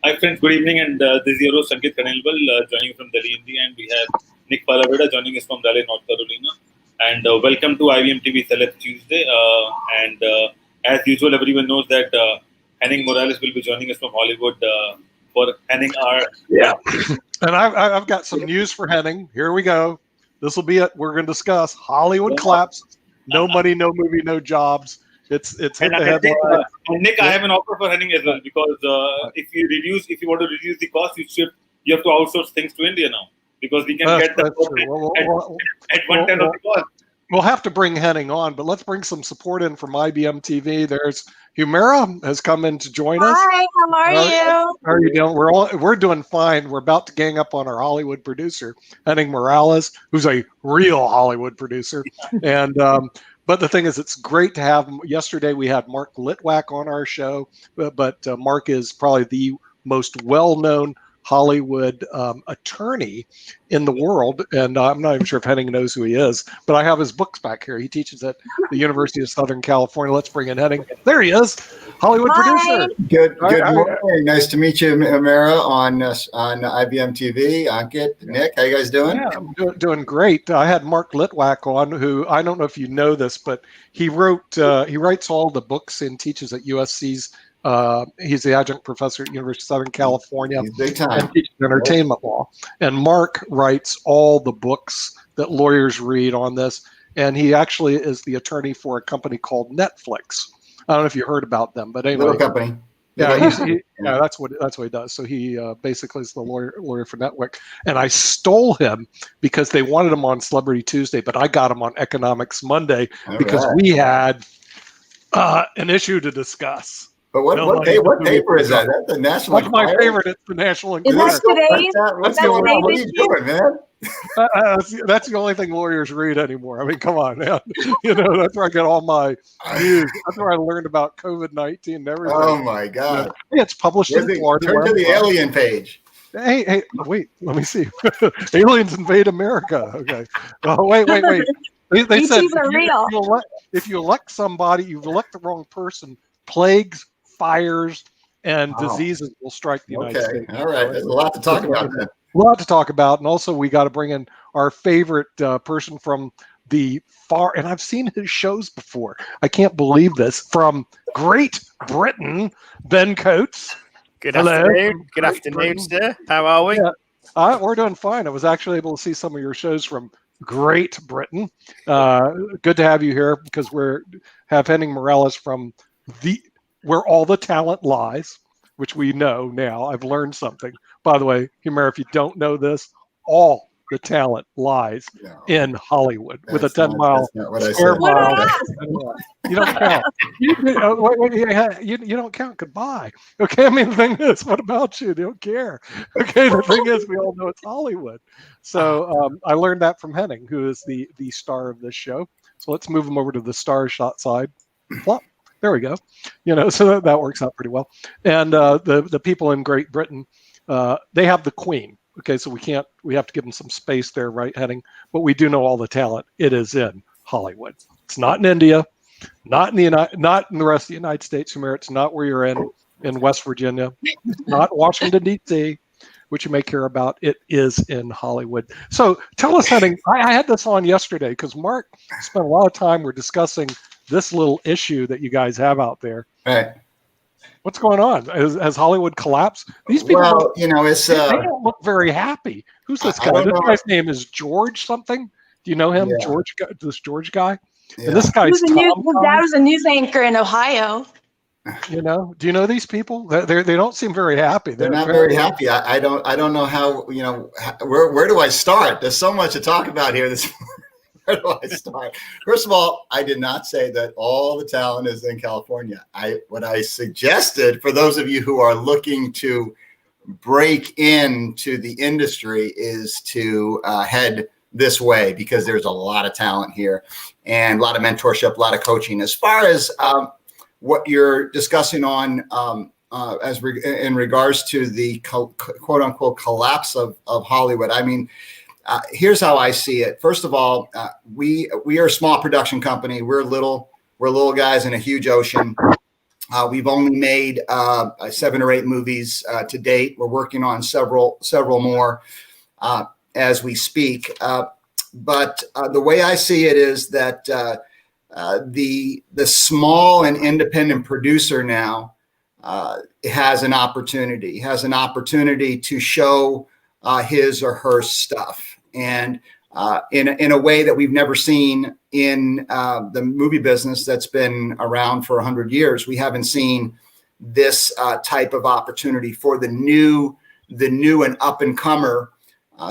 Hi friends, good evening, and this is your host Ankit Khanelwal joining from Delhi, India, and we have Nick Palaveda joining us from Raleigh, North Carolina. And welcome to IBM TV Celeb Tuesday. And as usual, everyone knows that Henning Morales will be joining us from Hollywood for Henning our Yeah. And I've got some news for Henning. Here we go. This will be it. We're going to discuss Hollywood collapse. No money, no movie, no jobs. It's hit and the headline. Nick, I have an offer for Henning as well because if you want to reduce the cost, you have to outsource things to India now because we can get the at 1/10 of the cost. We'll have to bring Henning on, but let's bring some support in from IBM TV. There's Humira has come in to join us. Hi, how are you? How are you doing? We're doing fine. We're about to gang up on our Hollywood producer, Henning Morales, who's a real Hollywood producer. And but the thing is, it's great to have him. Yesterday we had Mark Litwack on our show, but Mark is probably the most well-known Hollywood attorney in the world, and I'm not even sure if Henning knows who he is, but I have his books back here. He teaches at the University of Southern California. Let's bring in Henning. There he is, Hollywood producer. Good morning. Nice to meet you, Amira, on IBM TV. Ankit, Nick, how you guys doing? Yeah, I'm doing great. I had Mark Litwack on, who I don't know if you know this, but he writes all the books and teaches at USC's. He's the adjunct professor at University of Southern California. He's big time. And teaches entertainment law. And Mark writes all the books that lawyers read on this. And he actually is the attorney for a company called Netflix. I don't know if you heard about them, but anyway. Little company. Yeah, that's what he does. So he basically is the lawyer for Netflix. And I stole him because they wanted him on Celebrity Tuesday, but I got him on Economics Monday because we had an issue to discuss. But what paper is that? That's the National Enquirer? That's my favorite. It's the National Enquirer. Is that today's? What are you doing, man? That's the only thing lawyers read anymore. I mean, come on, man. That's where I get all my news. That's where I learned about COVID-19 and everything. Oh, my God. It's published in Florida. Turn to the alien page. Hey, wait. Let me see. Aliens invade America. Okay. Oh, wait. They said if you elect somebody, you've elected the wrong person, plagues, fires, and diseases will strike the United States. All right. There's a lot to talk about then. A lot to talk about. And also we got to bring in our favorite person from the far, and I've seen his shows before. I can't believe this. From Great Britain, Ben Coates. Good afternoon. Good afternoon, sir. How are we? Yeah, we're doing fine. I was actually able to see some of your shows from Great Britain. Good to have you here because we have Henning Morales from where all the talent lies, which we know now. I've learned something. By the way, Humira, if you don't know this, all the talent lies in Hollywood with a 10-mile square mile. You don't count. You don't count. Goodbye. Okay. I mean, the thing is, what about you? They don't care. Okay. The thing is, we all know it's Hollywood. So I learned that from Henning, who is the star of this show. So let's move him over to the star shot side. Plop. There we go. So that works out pretty well. And the people in Great Britain, they have the Queen. Okay, so we have to give them some space there, right, Henning? But we do know all the talent. It is in Hollywood. It's not in India, not in the rest of the United States. It's not where you're in West Virginia, not Washington D.C., which you may care about. It is in Hollywood. So tell us, Henning. I had this on yesterday because Mark spent a lot of time. We're discussing this little issue that you guys have out there. Right. What's going on? Has Hollywood collapsed? These people, they don't look very happy. Who's this guy? This guy's name is George something. Do you know him? Yeah. George guy? Yeah. And this guy's his dad was a news anchor in Ohio. Do you know these people? They don't seem very happy. They're not very happy. I don't know how, where do I start? There's so much to talk about here this morning. Where do I start? First of all, I did not say that all the talent is in California. What I suggested for those of you who are looking to break into the industry is to head this way because there's a lot of talent here and a lot of mentorship, a lot of coaching. As far as what you're discussing on in regards to the quote unquote collapse of Hollywood, I mean, here's how I see it. First of all, we are a small production company. We're little guys in a huge ocean. We've only made 7 or 8 movies to date. We're working on several more as we speak. But the way I see it is that the small and independent producer now has an opportunity to show his or her stuff, and in a way that we've never seen in the movie business that's been around for 100 years. We haven't seen this type of opportunity for the new and up and comer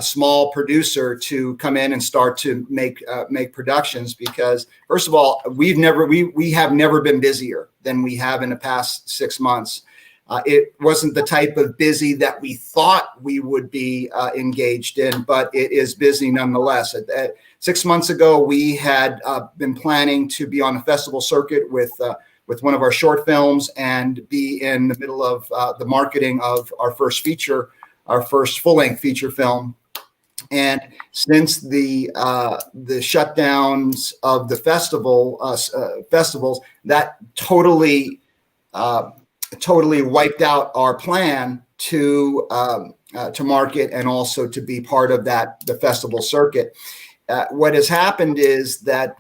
small producer to come in and start to make productions, because first of all, we have never been busier than we have in the past 6 months. It wasn't the type of busy that we thought we would be engaged in, but it is busy nonetheless. 6 months ago, we had been planning to be on a festival circuit with one of our short films and be in the middle of the marketing of our first full-length feature film. And since the shutdowns of the festivals, that totally wiped out our plan to market and also to be part of the festival circuit. What has happened is that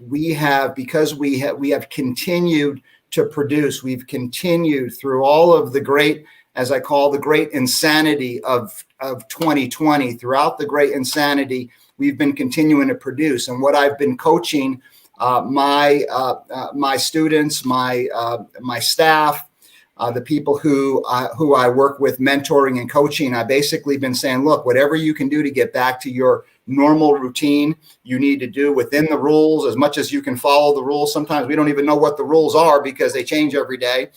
because we have continued to produce, we've continued through all of the great, as I call the great insanity of 2020. Throughout the great insanity, we've been continuing to produce. And what I've been coaching my students, my staff, the people who I work with, mentoring and coaching, I've basically been saying, look, whatever you can do to get back to your normal routine, you need to do within the rules as much as you can follow the rules. Sometimes we don't even know what the rules are because they change every day.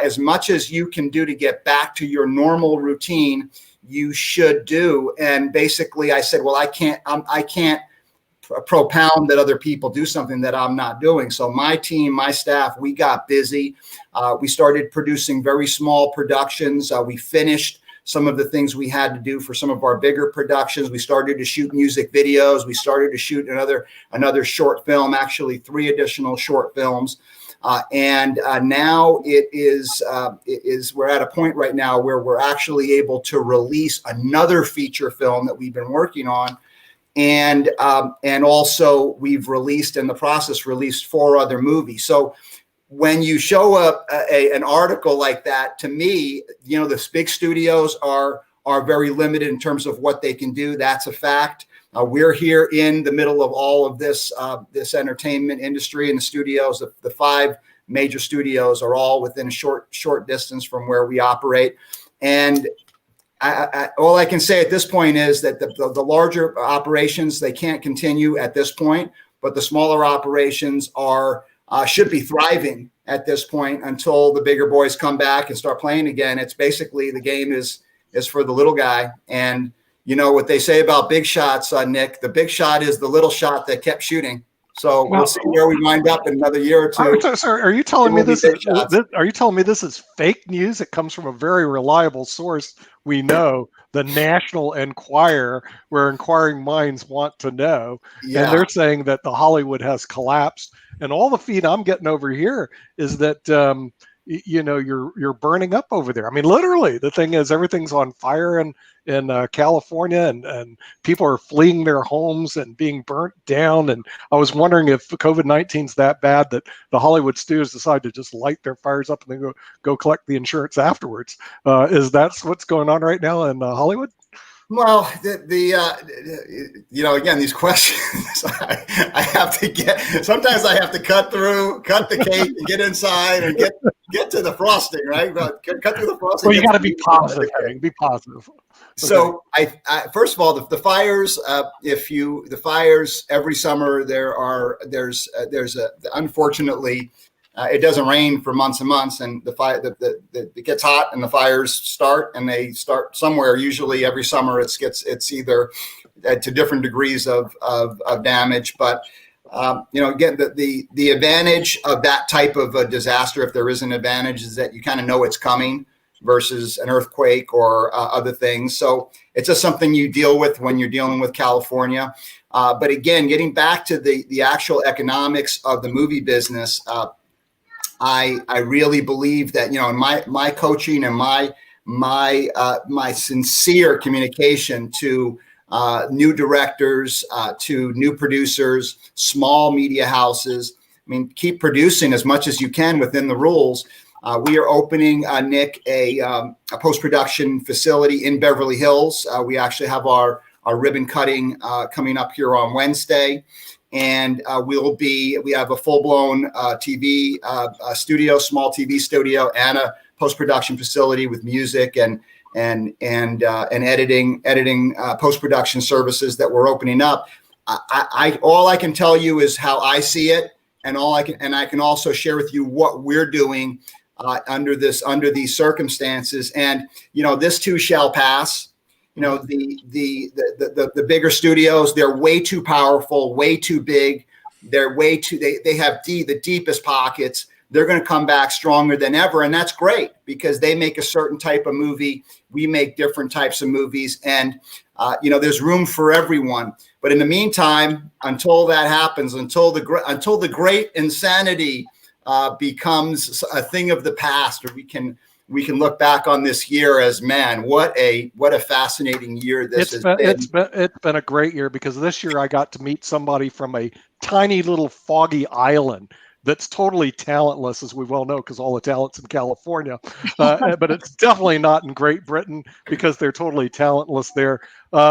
As much as you can do to get back to your normal routine, you should do. And basically I said, well, I can't propound that other people do something that I'm not doing. So my team, my staff, we got busy. We started producing very small productions. We finished some of the things we had to do for some of our bigger productions. We started to shoot music videos. We started to shoot another short film, actually 3 additional short films. And now we're at a point right now where we're actually able to release another feature film that we've been working on. And also we've released 4 other movies. So when you show up an article like that, to me, the big studios are very limited in terms of what they can do. That's a fact. We're here in the middle of all of this entertainment industry, and the studios, the 5 major studios, are all within a short distance from where we operate. And all I can say at this point is that the larger operations, they can't continue at this point, but the smaller operations should be thriving at this point until the bigger boys come back and start playing again. It's basically, the game is for the little guy. And you know what they say about big shots, Nick, the big shot is the little shot that kept shooting. So we'll see where we wind up in another year or two. Sir, are you telling me this is fake news? It comes from a very reliable source. We know, the National Enquirer, where inquiring minds want to know. Yeah. And they're saying that the Hollywood has collapsed. And all the feed I'm getting over here is that you're burning up over there. I mean, literally, the thing is, everything's on fire in California, and people are fleeing their homes and being burnt down. And I was wondering if COVID-19 is that bad that the Hollywood studios decide to just light their fires up and then go collect the insurance afterwards. Is that what's going on right now in Hollywood? Well, again, these questions, I have to sometimes I have to cut the cake and get inside and get to the frosting, right? Cut through the frosting. Well, you got to be positive, Henning. Be positive. So I first of all, the fires, the fires every summer, there's unfortunately, it doesn't rain for months and months, and it gets hot and the fires start, and they start somewhere. Usually every summer it's either to different degrees of damage. But again, the advantage of that type of a disaster, if there is an advantage, is that you kind of know it's coming versus an earthquake or other things. So it's just something you deal with when you're dealing with California. But again, getting back to the actual economics of the movie business, I really believe that, in my coaching and my sincere communication to new directors, to new producers, small media houses. I mean, keep producing as much as you can within the rules. We are opening, Nick, a post-production facility in Beverly Hills. We actually have our ribbon cutting coming up here on Wednesday. And we have a full-blown TV studio, small TV studio, and a post-production facility with music and editing post-production services that we're opening up. All I can tell you is how I see it, and I can also share with you what we're doing under these circumstances. And this too shall pass. The bigger studios, they're way too powerful, way too big. They're way too, they have the deepest pockets. They're going to come back stronger than ever. And that's great because they make a certain type of movie. We make different types of movies, and there's room for everyone. But in the meantime, until that happens, until the great insanity becomes a thing of the past, or we can look back on this year as, man, what a fascinating year this has been. It's been a great year, because this year I got to meet somebody from a tiny little foggy island that's totally talentless, as we well know, because all the talent's in California. But it's definitely not in Great Britain, because they're totally talentless there.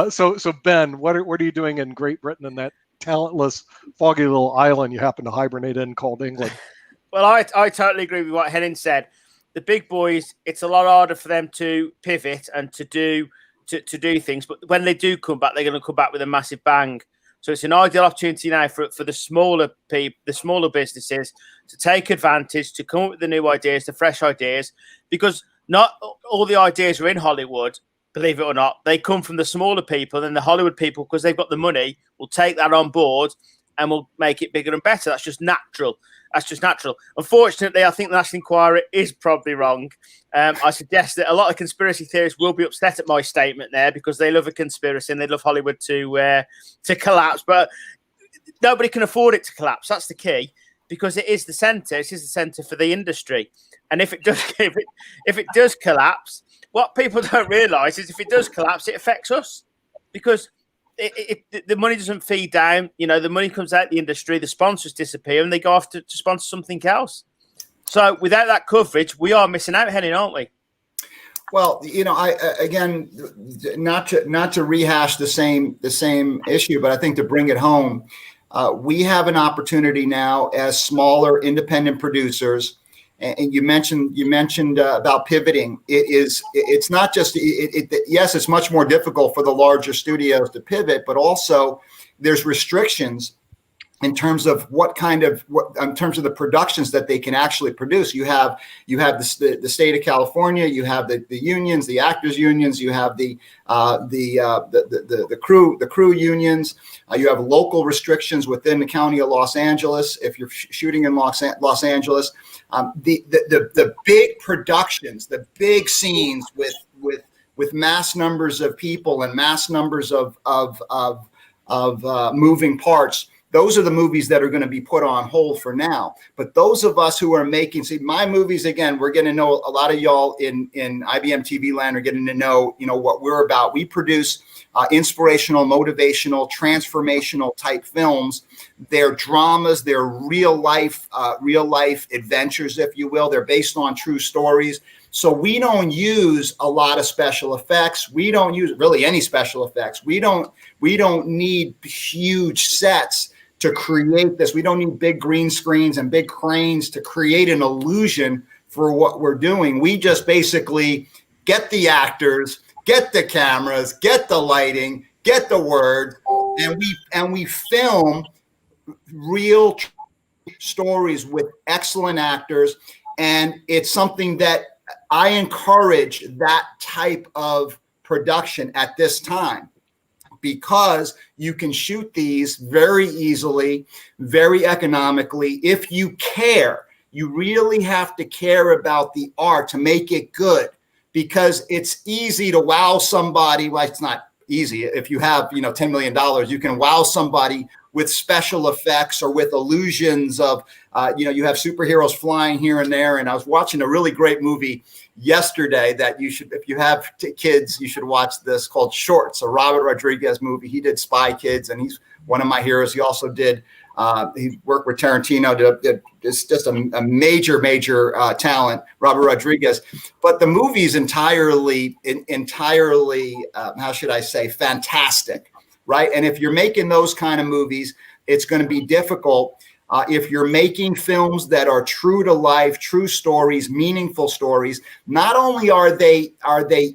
So Ben, what are you doing in Great Britain in that talentless, foggy little island you happen to hibernate in called England? Well, I totally agree with what Helen said. The big boys, it's a lot harder for them to pivot and to do things. But when they do come back, they're going to come back with a massive bang. So it's an ideal opportunity now for the smaller people, the smaller businesses, to take advantage, to come up with the new ideas, the fresh ideas, because not all the ideas are in Hollywood, believe it or not. They come from the smaller people, and the Hollywood people, because they've got the money, will take that on board and will make it bigger and better. That's just natural. Unfortunately, I think the National Enquirer is probably wrong. I suggest that a lot of conspiracy theorists will be upset at my statement there, because they love a conspiracy and they love Hollywood to collapse. But nobody can afford it to collapse. That's the key, because it is the centre. It is the centre for the industry. And if it does collapse, what people don't realise is if it does collapse, it affects us, because the money doesn't feed down. The money comes out the industry, the sponsors disappear, and they go off to sponsor something else. So without that coverage, we are missing out, Henning, aren't we? Well, again, not to rehash the same issue, but I think to bring it home, we have an opportunity now as smaller independent producers. And you mentioned about pivoting. It's not just yes, it's much more difficult for the larger studios to pivot, but also there's restrictions in terms of in terms of the productions that they can actually produce. You have the state of California, you have the unions, the actors unions, you have the crew unions, you have local restrictions within the county of Los Angeles if you're shooting in Los Angeles. The big productions, the big scenes with mass numbers of people and mass numbers of moving parts. Those are the movies that are going to be put on hold for now. But those of us who are making, my movies, again, we're getting to know a lot of y'all in IBM TV land are getting to know, what we're about. We produce inspirational, motivational, transformational type films. They're dramas. They're real life adventures, if you will. They're based on true stories. So we don't use a lot of special effects. We don't use really any special effects. We don't need huge sets to create this. We don't need big green screens and big cranes to create an illusion for what we're doing. We just basically get the actors, get the cameras, get the lighting, get the word, and we film real stories with excellent actors. And it's something that I encourage that type of production at this time, because you can shoot these very easily, very economically. If you care, you really have to care about the art to make it good, because it's easy to wow somebody. Well, it's not easy. If you have, $10 million, you can wow somebody with special effects or with illusions of, you have superheroes flying here and there. And I was watching a really great movie yesterday that you should, if you have kids, you should watch this, called Shorts, a Robert Rodriguez movie. He did Spy Kids, and he's one of my heroes. He also did, he worked with Tarantino. It's just a major talent, Robert Rodriguez. But the movie is entirely, how should I say, fantastic, right? And if you're making those kind of movies, it's going to be difficult. If you're making films that are true to life, true stories, meaningful stories, not only are they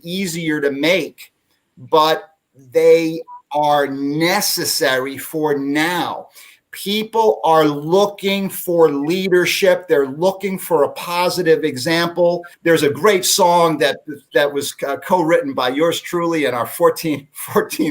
easier to make, but they are necessary for now. People are looking for leadership. They're looking for a positive example. There's a great song that was co-written by yours truly and our 14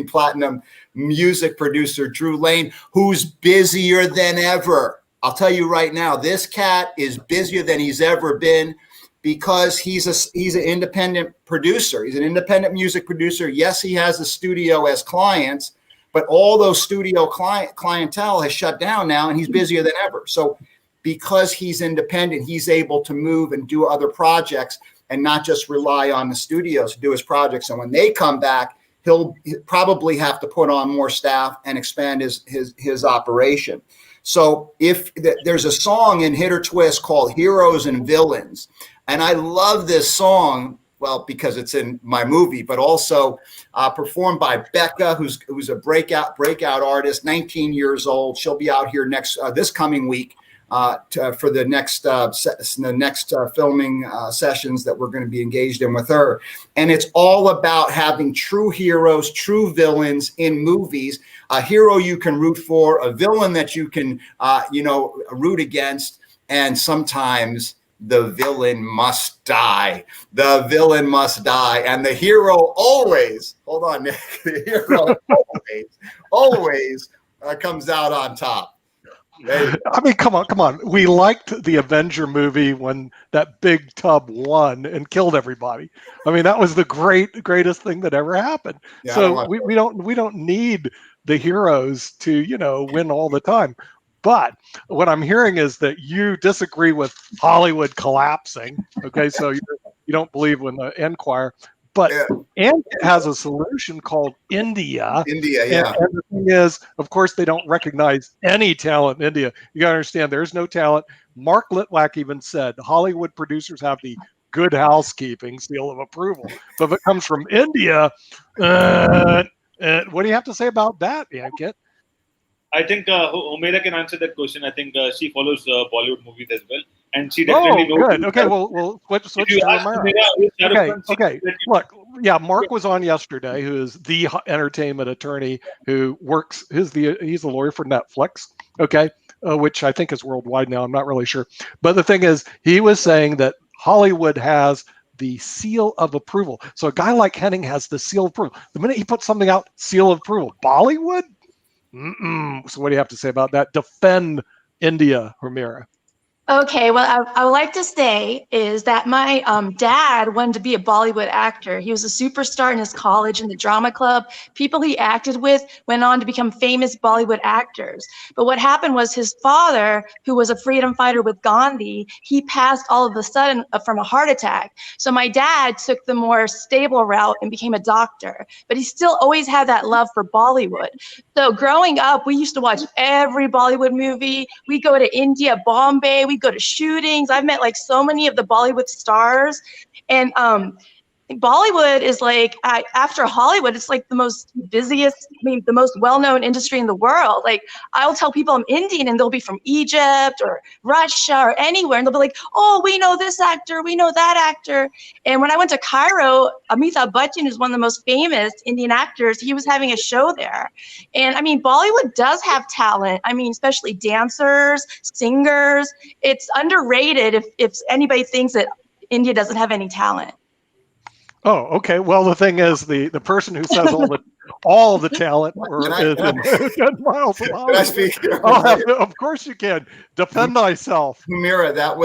platinum music producer, Drew Lane, who's busier than ever. I'll tell you right now, this cat is busier than he's ever been because he's an independent producer. He's an independent music producer. Yes, he has a studio as clients, but all those studio clientele has shut down now, and he's busier than ever. So because he's independent, he's able to move and do other projects and not just rely on the studios to do his projects. And when they come back, he'll probably have to put on more staff and expand his operation. So if there's a song in Hit or Twist called Heroes and Villains, and I love this song, well, because it's in my movie, but also performed by Becca, who's a breakout artist, 19 years old. She'll be out here this coming week for the next filming sessions that we're going to be engaged in with her. And it's all about having true heroes, true villains in movies, a hero you can root for, a villain that you can, root against. And sometimes the villain must die. The villain must die. And the hero always, hold on, Nick, the hero always comes out on top. I mean, come on. We liked the Avenger movie when that big tub won and killed everybody. I mean, that was the greatest thing that ever happened. Yeah, so we don't need the heroes to, win all the time. But what I'm hearing is that you disagree with Hollywood collapsing. Okay, so you don't believe in the Enquirer. But India has a solution called India. Yeah. And the thing is, of course, they don't recognize any talent in India. You got to understand, there's no talent. Mark Litwack even said Hollywood producers have the good housekeeping seal of approval. So if it comes from India, what do you have to say about that, Ankit? I think Humaira can answer that question. I think she follows Bollywood movies as well, and she definitely knows. Good. Okay, we'll switch to Humaira. Okay. Look, Mark was on yesterday, who is the entertainment attorney who works. He's a lawyer for Netflix. Okay, which I think is worldwide now. I'm not really sure, but the thing is, he was saying that Hollywood has the seal of approval. So a guy like Henning has the seal of approval. The minute he puts something out, seal of approval. Bollywood. So what do you have to say about that? Defend India, Humaira. Okay, well, I would like to say is that my dad wanted to be a Bollywood actor. He was a superstar in his college in the drama club. People he acted with went on to become famous Bollywood actors. But what happened was his father, who was a freedom fighter with Gandhi, he passed all of a sudden from a heart attack. So my dad took the more stable route and became a doctor. But he still always had that love for Bollywood. So growing up, we used to watch every Bollywood movie. We go to India, Bombay. We go to shootings. I've met like so many of the Bollywood stars, and Bollywood is like after Hollywood, it's like the most busiest, the most well-known industry in the world. Like I'll tell people I'm Indian and they'll be from Egypt or Russia or anywhere, and they'll be like, "Oh, we know this actor, we know that actor." And when I went to Cairo, Amitabh Bachchan is one of the most famous Indian actors. He was having a show there, and Bollywood does have talent. Especially dancers, singers. It's underrated if anybody thinks that India doesn't have any talent. Oh, okay. Well, the thing is, the person who says all the talent is 10 miles an hour. Of course you can. Defend thyself. Humaira, that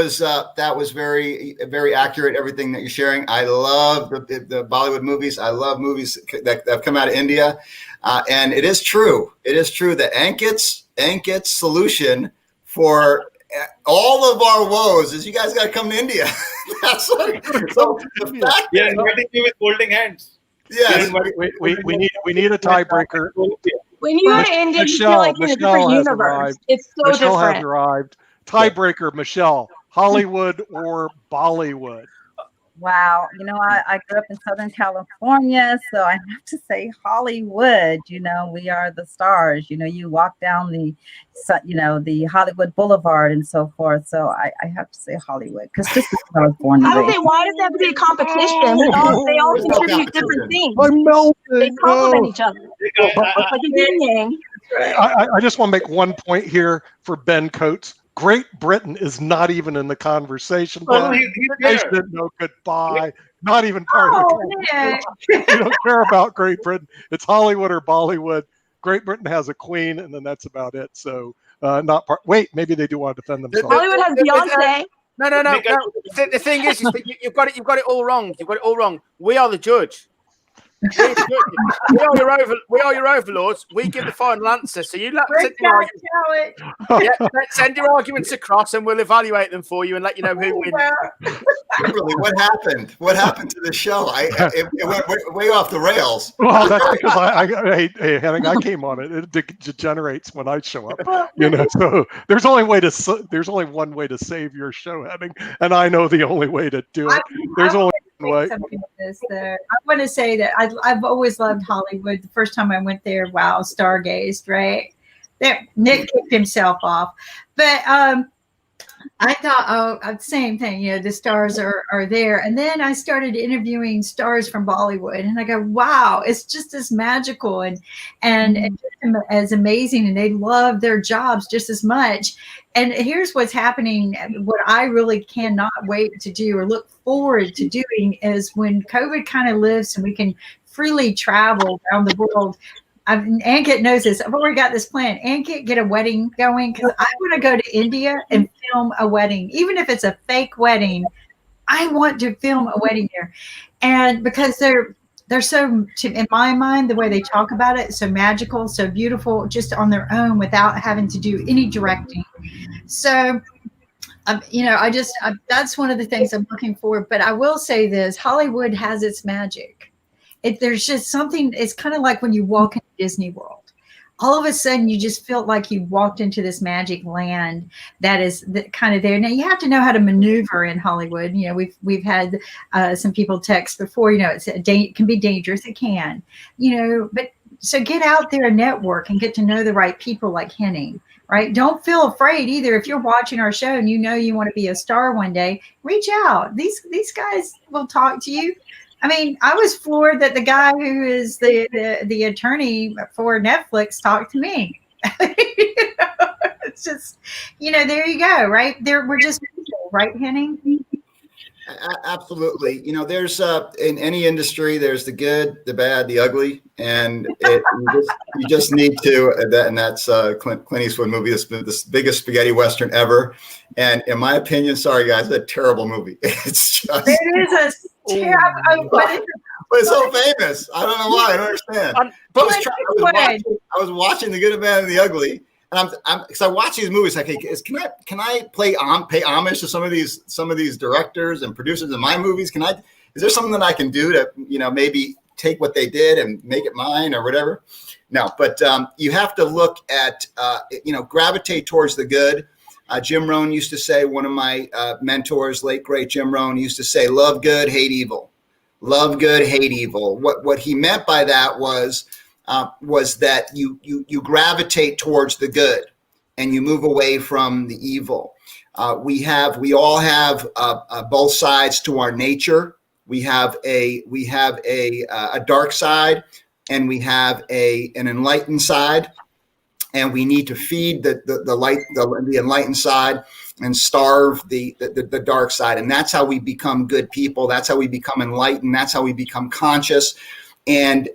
was very, very accurate, everything that you're sharing. I love the Bollywood movies. I love movies that have come out of India. And it is true. It is true that Ankit's Ankit's solution for all of our woes is you guys got to come to India. That's like, so the fact We are inviting you with holding hands. yes, We need a tiebreaker. When you go to India, you feel like you're in a different has universe. arrived. It's so Michelle has different. arrived. Tiebreaker, Michelle, Hollywood or Bollywood? Wow. I grew up in Southern California, so I have to say Hollywood. We are the stars. You walk down the Hollywood Boulevard and so forth. So I have to say Hollywood because just because I was born and I would raised. say, why does there have to be a competition? They all There's no contribute different competition. things. I'm melting. They complement each other. But Like a yin yang. I just want to make one point here for Ben Coates. Great Britain is not even in the conversation. Oh, Ben. he's They there. said no goodbye. Not even part of the conversation. We don't care about Great Britain. It's Hollywood or Bollywood. Great Britain has a queen, and then that's about it. So not part. Wait, maybe they do want to defend themselves. Hollywood has Beyonce. No. The thing is that you've got it all wrong. You've got it all wrong. We are the judge. We are your overlords. We give the final answer. So you send your arguments across, and we'll evaluate them for you and let you know who wins. Kimberly, what happened? What happened to the show? It went way off the rails. Well, that's because hey, Henning, I came on it. It degenerates when I show up. So there's only one way to save your show, Henning, and I know the only way to do it. There's only one way. I want to say that I've always loved Hollywood. The first time I went there, wow, stargazed, right? Nick kicked himself off. But I thought, same thing, the stars are there. And then I started interviewing stars from Bollywood, and I go, wow, it's just as magical and as amazing, and they love their jobs just as much. And here's what's happening. What I really cannot wait to do or look forward to doing is when COVID kind of lifts and we can freely travel around the world. Ankit knows this. I've already got this plan. Ankit, get a wedding going, because I want to go to India and film a wedding. Even if it's a fake wedding, I want to film a wedding here. And because they're so, in my mind, the way they talk about it, so magical, so beautiful, just on their own without having to do any directing. So, that's one of the things I'm looking for. But I will say this, Hollywood has its magic. There's just something, it's kind of like when you walk into Disney World. All of a sudden, you just feel like you walked into this magic land that is kind of there. Now, you have to know how to maneuver in Hollywood. We've had some people text before, it can be dangerous. It can, but so get out there and network and get to know the right people like Henning, right? Don't feel afraid either. If you're watching our show and you want to be a star one day, reach out. These guys will talk to you. I mean, I was floored that the guy who is the attorney for Netflix talked to me. It's just, there you go, right? We're just people, right, Henning? Absolutely. There's in any industry, there's the good, the bad, the ugly, and you just need to. And that's Clint Eastwood movie. It's the biggest spaghetti western ever. And in my opinion, sorry guys, it's a terrible movie. It's just. It is a. But it's so famous. I don't know why. I don't understand. I was watching The Good, the Bad, and the Ugly, and because I watch these movies, like, can I pay homage to some of these directors and producers in my movies? Is there something that I can do to maybe take what they did and make it mine or whatever? No, but you have to look at gravitate towards the good. Jim Rohn used to say, one of my mentors, late great Jim Rohn, used to say, love good, hate evil. Love good, hate evil. What he meant by that was that you gravitate towards the good and you move away from the evil. We all have both sides to our nature. We have a dark side, and we have an enlightened side. And we need to feed the light, the enlightened side, and starve the dark side. And that's how we become good people. That's how we become enlightened. That's how we become conscious. And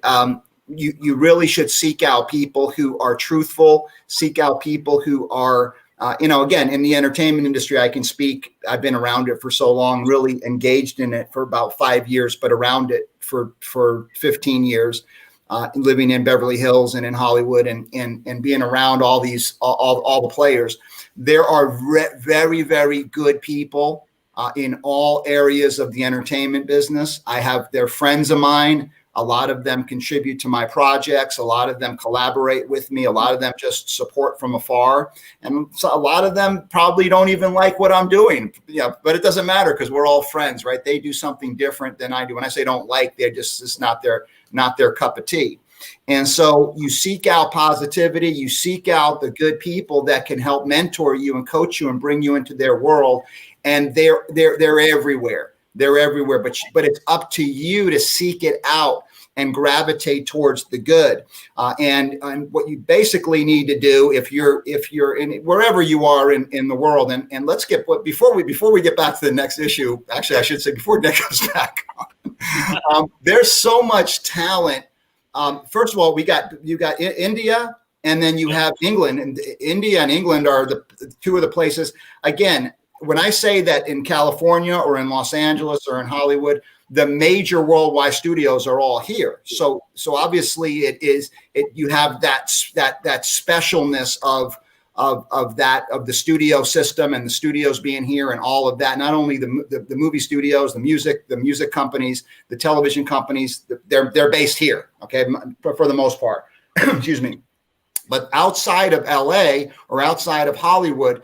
you really should seek out people who are truthful. Seek out people who are, again, in the entertainment industry, I can speak. I've been around it for so long, really engaged in it for about 5 years, but around it for 15 years. living in Beverly Hills and in Hollywood and being around all the players. There are very, very good people in all areas of the entertainment business. They're friends of mine. A lot of them contribute to my projects. A lot of them collaborate with me. A lot of them just support from afar. And so a lot of them probably don't even like what I'm doing. Yeah, but it doesn't matter because we're all friends, right? They do something different than I do. When I say don't like, it's not their cup of tea. And so you seek out positivity, you seek out the good people that can help mentor you and coach you and bring you into their world. And they're everywhere. They're everywhere, but it's up to you to seek it out and gravitate towards the good. And what you basically need to do if you're in wherever you are in the world, and let's get before we get back to the next issue. Actually, I should say before Nick comes back, there's so much talent. First of all, you got India, and then you have England, and India and England are the two of the places. Again, when I say that in California or in Los Angeles or in Hollywood, the major worldwide studios are all here. So obviously you have that specialness of the studio system and the studios being here and all of that. Not only the movie studios, the music companies, the television companies, they're based here. Okay, for the most part. Excuse me. But outside of LA or outside of Hollywood,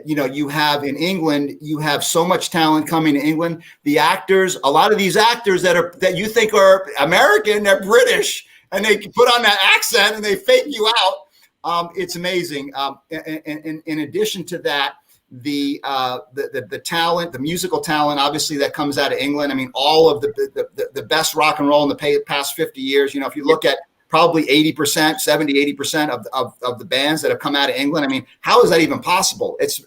you have in England, you have so much talent coming to England. The actors, a lot of these actors that you think are American, they're British, and they put on that accent and they fake you out. It's amazing. And in addition to that, the talent, the musical talent, obviously that comes out of England. I mean, all of the best rock and roll in the past 50 years. If you look at probably 80%, 80% of the bands that have come out of England. I mean, how is that even possible? It's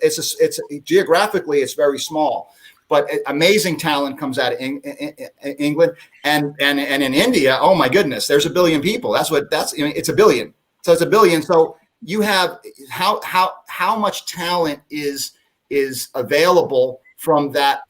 geographically, it's very small, but amazing talent comes out of England and in India. Oh my goodness, there's a billion people. It's a billion. So it's a billion. So you have how much talent is available from that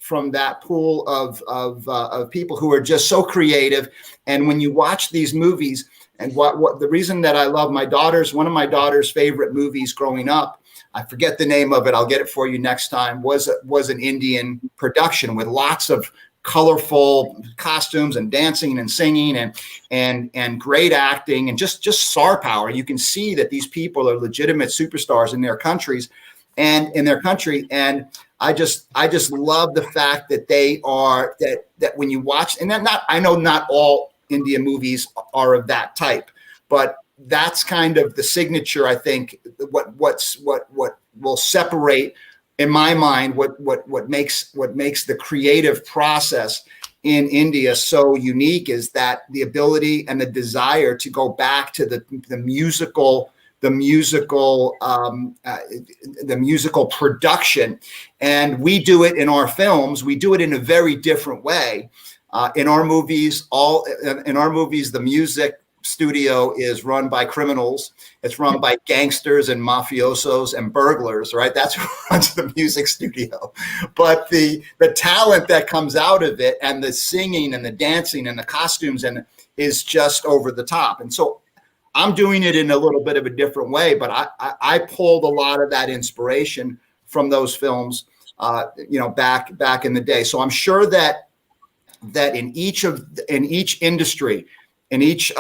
pool of people who are just so creative. And when you watch these movies, and what the reason that I love one of my daughter's favorite movies growing up, I forget the name of it, I'll get it for you next time, was an Indian production with lots of colorful costumes and dancing and singing and great acting and just star power. You can see that these people are legitimate superstars in their countries and in their country. And I just love the fact that they are that when you watch, and I know not all Indian movies are of that type, but that's kind of the signature. I think what will separate, in my mind, what makes the creative process in India so unique is that the ability and the desire to go back to the musical production. And we do it in our films. We do it in a very different way. In our movies, the music studio is run by criminals. It's run by gangsters and mafiosos and burglars, right? That's who runs the music studio. But the talent that comes out of it and the singing and the dancing and the costumes is just over the top. And so I'm doing it in a little bit of a different way, but I pulled a lot of that inspiration from those films, back in the day. So I'm sure that in each industry, in each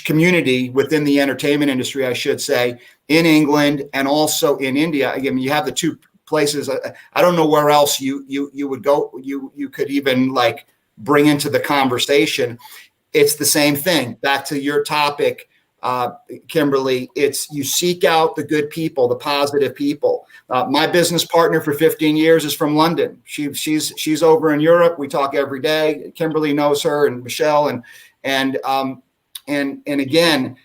community within the entertainment industry, I should say, in England and also in India, again, you have the two places. I don't know where else you would go. You could even bring into the conversation. It's the same thing. Back to your topic, Kimberly, it's you seek out the good people, the positive people. My business partner for 15 years is from London. She's over in Europe. We talk every day. Kimberly knows her, and Michelle, and again,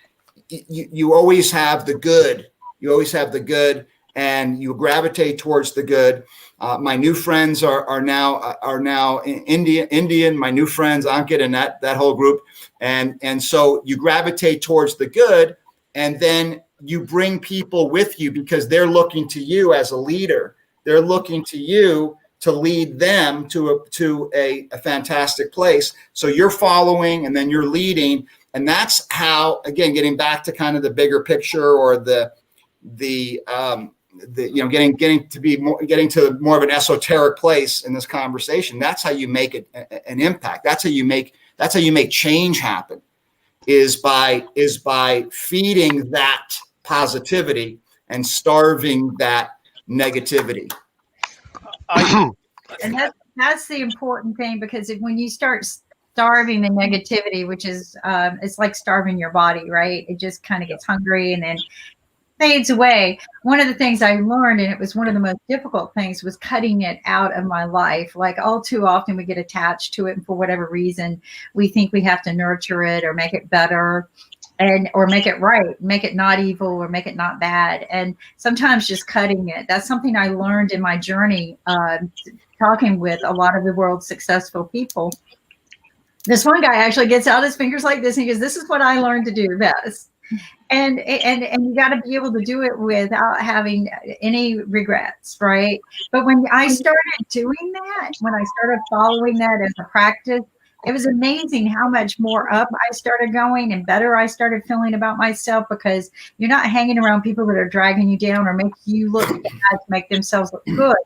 you always have the good. You always have the good, and you gravitate towards the good. My new friends are now Indian. My new friends, Ankit, and that whole group, and so you gravitate towards the good, and then you bring people with you because they're looking to you as a leader. They're looking to you to lead them to a fantastic place. So you're following and then you're leading. And that's how, again, getting back to kind of the bigger picture, or getting to more of an esoteric place in this conversation. That's how you make it an impact. That's how you make change happen, is by feeding that positivity and starving that negativity. And that's the important thing, because when you start starving the negativity, which is it's like starving your body, right? It just kind of gets hungry and then fades away. One of the things I learned, and it was one of the most difficult things, was cutting it out of my life. Like, all too often we get attached to it, and for whatever reason we think we have to nurture it or make it better, or make it right, make it not evil, or make it not bad. And sometimes just cutting it. That's something I learned in my journey, talking with a lot of the world's successful people. This one guy actually gets out his fingers like this, and he goes, "This is what I learned to do best." And you got to be able to do it without having any regrets, right? But when I started doing that, when I started following that as a practice, it was amazing how much more up I started going and better I started feeling about myself, because you're not hanging around people that are dragging you down or make you look bad to make themselves look good.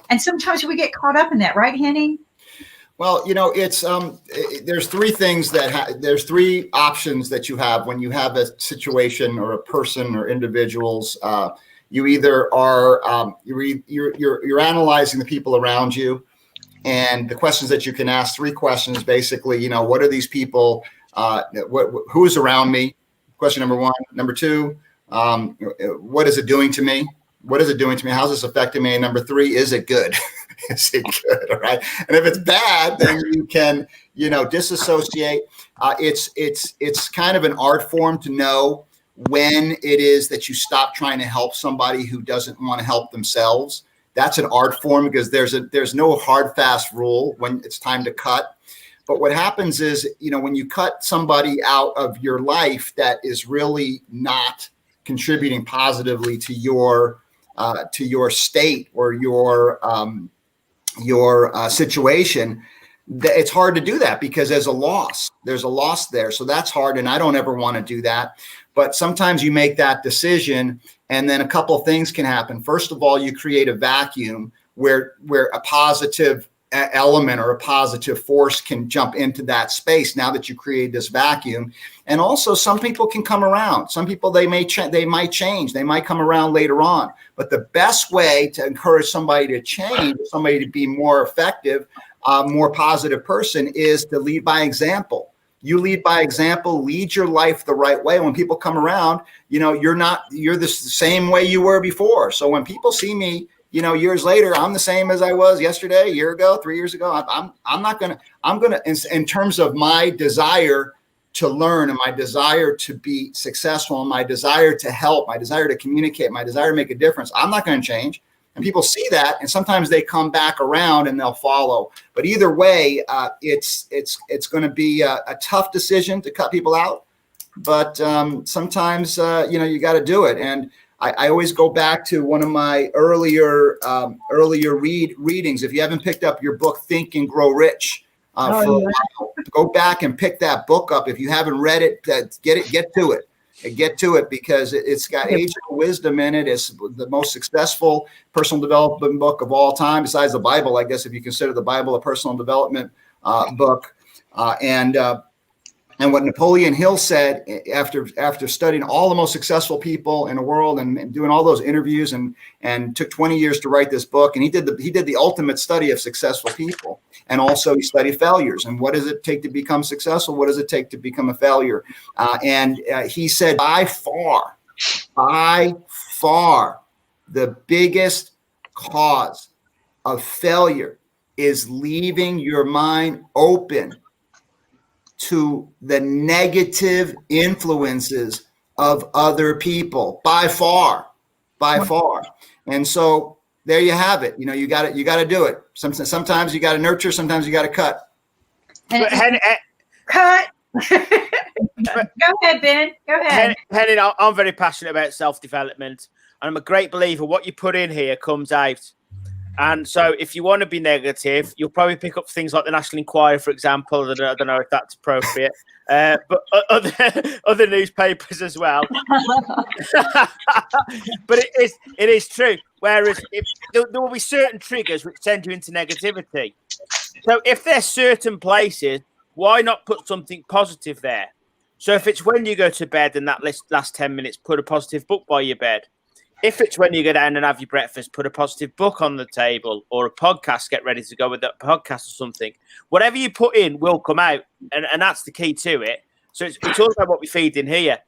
And sometimes we get caught up in that, right, Henning? Well, it's there's three things there's three options that you have when you have a situation or a person or individuals. You either are you're analyzing the people around you, and the questions that you can ask, three questions basically. What are these people? Who is around me? Question number one. Number two, what is it doing to me? What is it doing to me? How's this affecting me? And number three, is it good? Is it good? All right. And if it's bad, then you can, disassociate. It's kind of an art form to know when it is that you stop trying to help somebody who doesn't want to help themselves. That's an art form, because there's no hard, fast rule when it's time to cut. But what happens is, when you cut somebody out of your life that is really not contributing positively to your state or your situation, it's hard to do that, because there's a loss there. So that's hard. And I don't ever want to do that. But sometimes you make that decision, and then a couple of things can happen. First of all, you create a vacuum where a positive element or a positive force can jump into that space now that you create this vacuum. And also, some people can come around. Some people, they might change. They might come around later on. But the best way to encourage somebody to change, somebody to be more effective, more positive person, is to lead by example. You lead by example, lead your life the right way. When people come around, you're the same way you were before. So when people see me, years later, I'm the same as I was yesterday, a year ago, 3 years ago. I'm going to, in terms of my desire to learn and my desire to be successful and my desire to help, my desire to communicate, my desire to make a difference, I'm not going to change. And people see that, and sometimes they come back around and they'll follow. But either way, it's going to be a tough decision to cut people out. But sometimes, you got to do it. And I always go back to one of my earlier readings. If you haven't picked up your book, Think and Grow Rich, go back and pick that book up. If you haven't read it, get to it. Get to it, because it's got age of wisdom in it. It's the most successful personal development book of all time, besides the Bible, I guess, if you consider the Bible a personal development book. And what Napoleon Hill said after studying all the most successful people in the world and doing all those interviews and took 20 years to write this book, and he did the ultimate study of successful people, and also he studied failures and what does it take to become successful, what does it take to become a failure, and he said by far the biggest cause of failure is leaving your mind open to the negative influences of other people, by far. And so there you have it. You got to do it. Sometimes you got to nurture, sometimes you got to cut. Cut. Go ahead, Ben. Go ahead. Henning, I'm very passionate about self-development, and I'm a great believer. What you put in here comes out. And so if you want to be negative, you'll probably pick up things like the National Enquirer, for example. I don't know if that's appropriate, but other newspapers as well. But it is true. Whereas there will be certain triggers which send you into negativity. So if there's certain places, why not put something positive there? So if it's when you go to bed and that last 10 minutes, put a positive book by your bed. If it's when you go down and have your breakfast, put a positive book on the table or a podcast, get ready to go with that podcast or something. Whatever you put in will come out. And that's the key to it. So it's all about what we feed in here.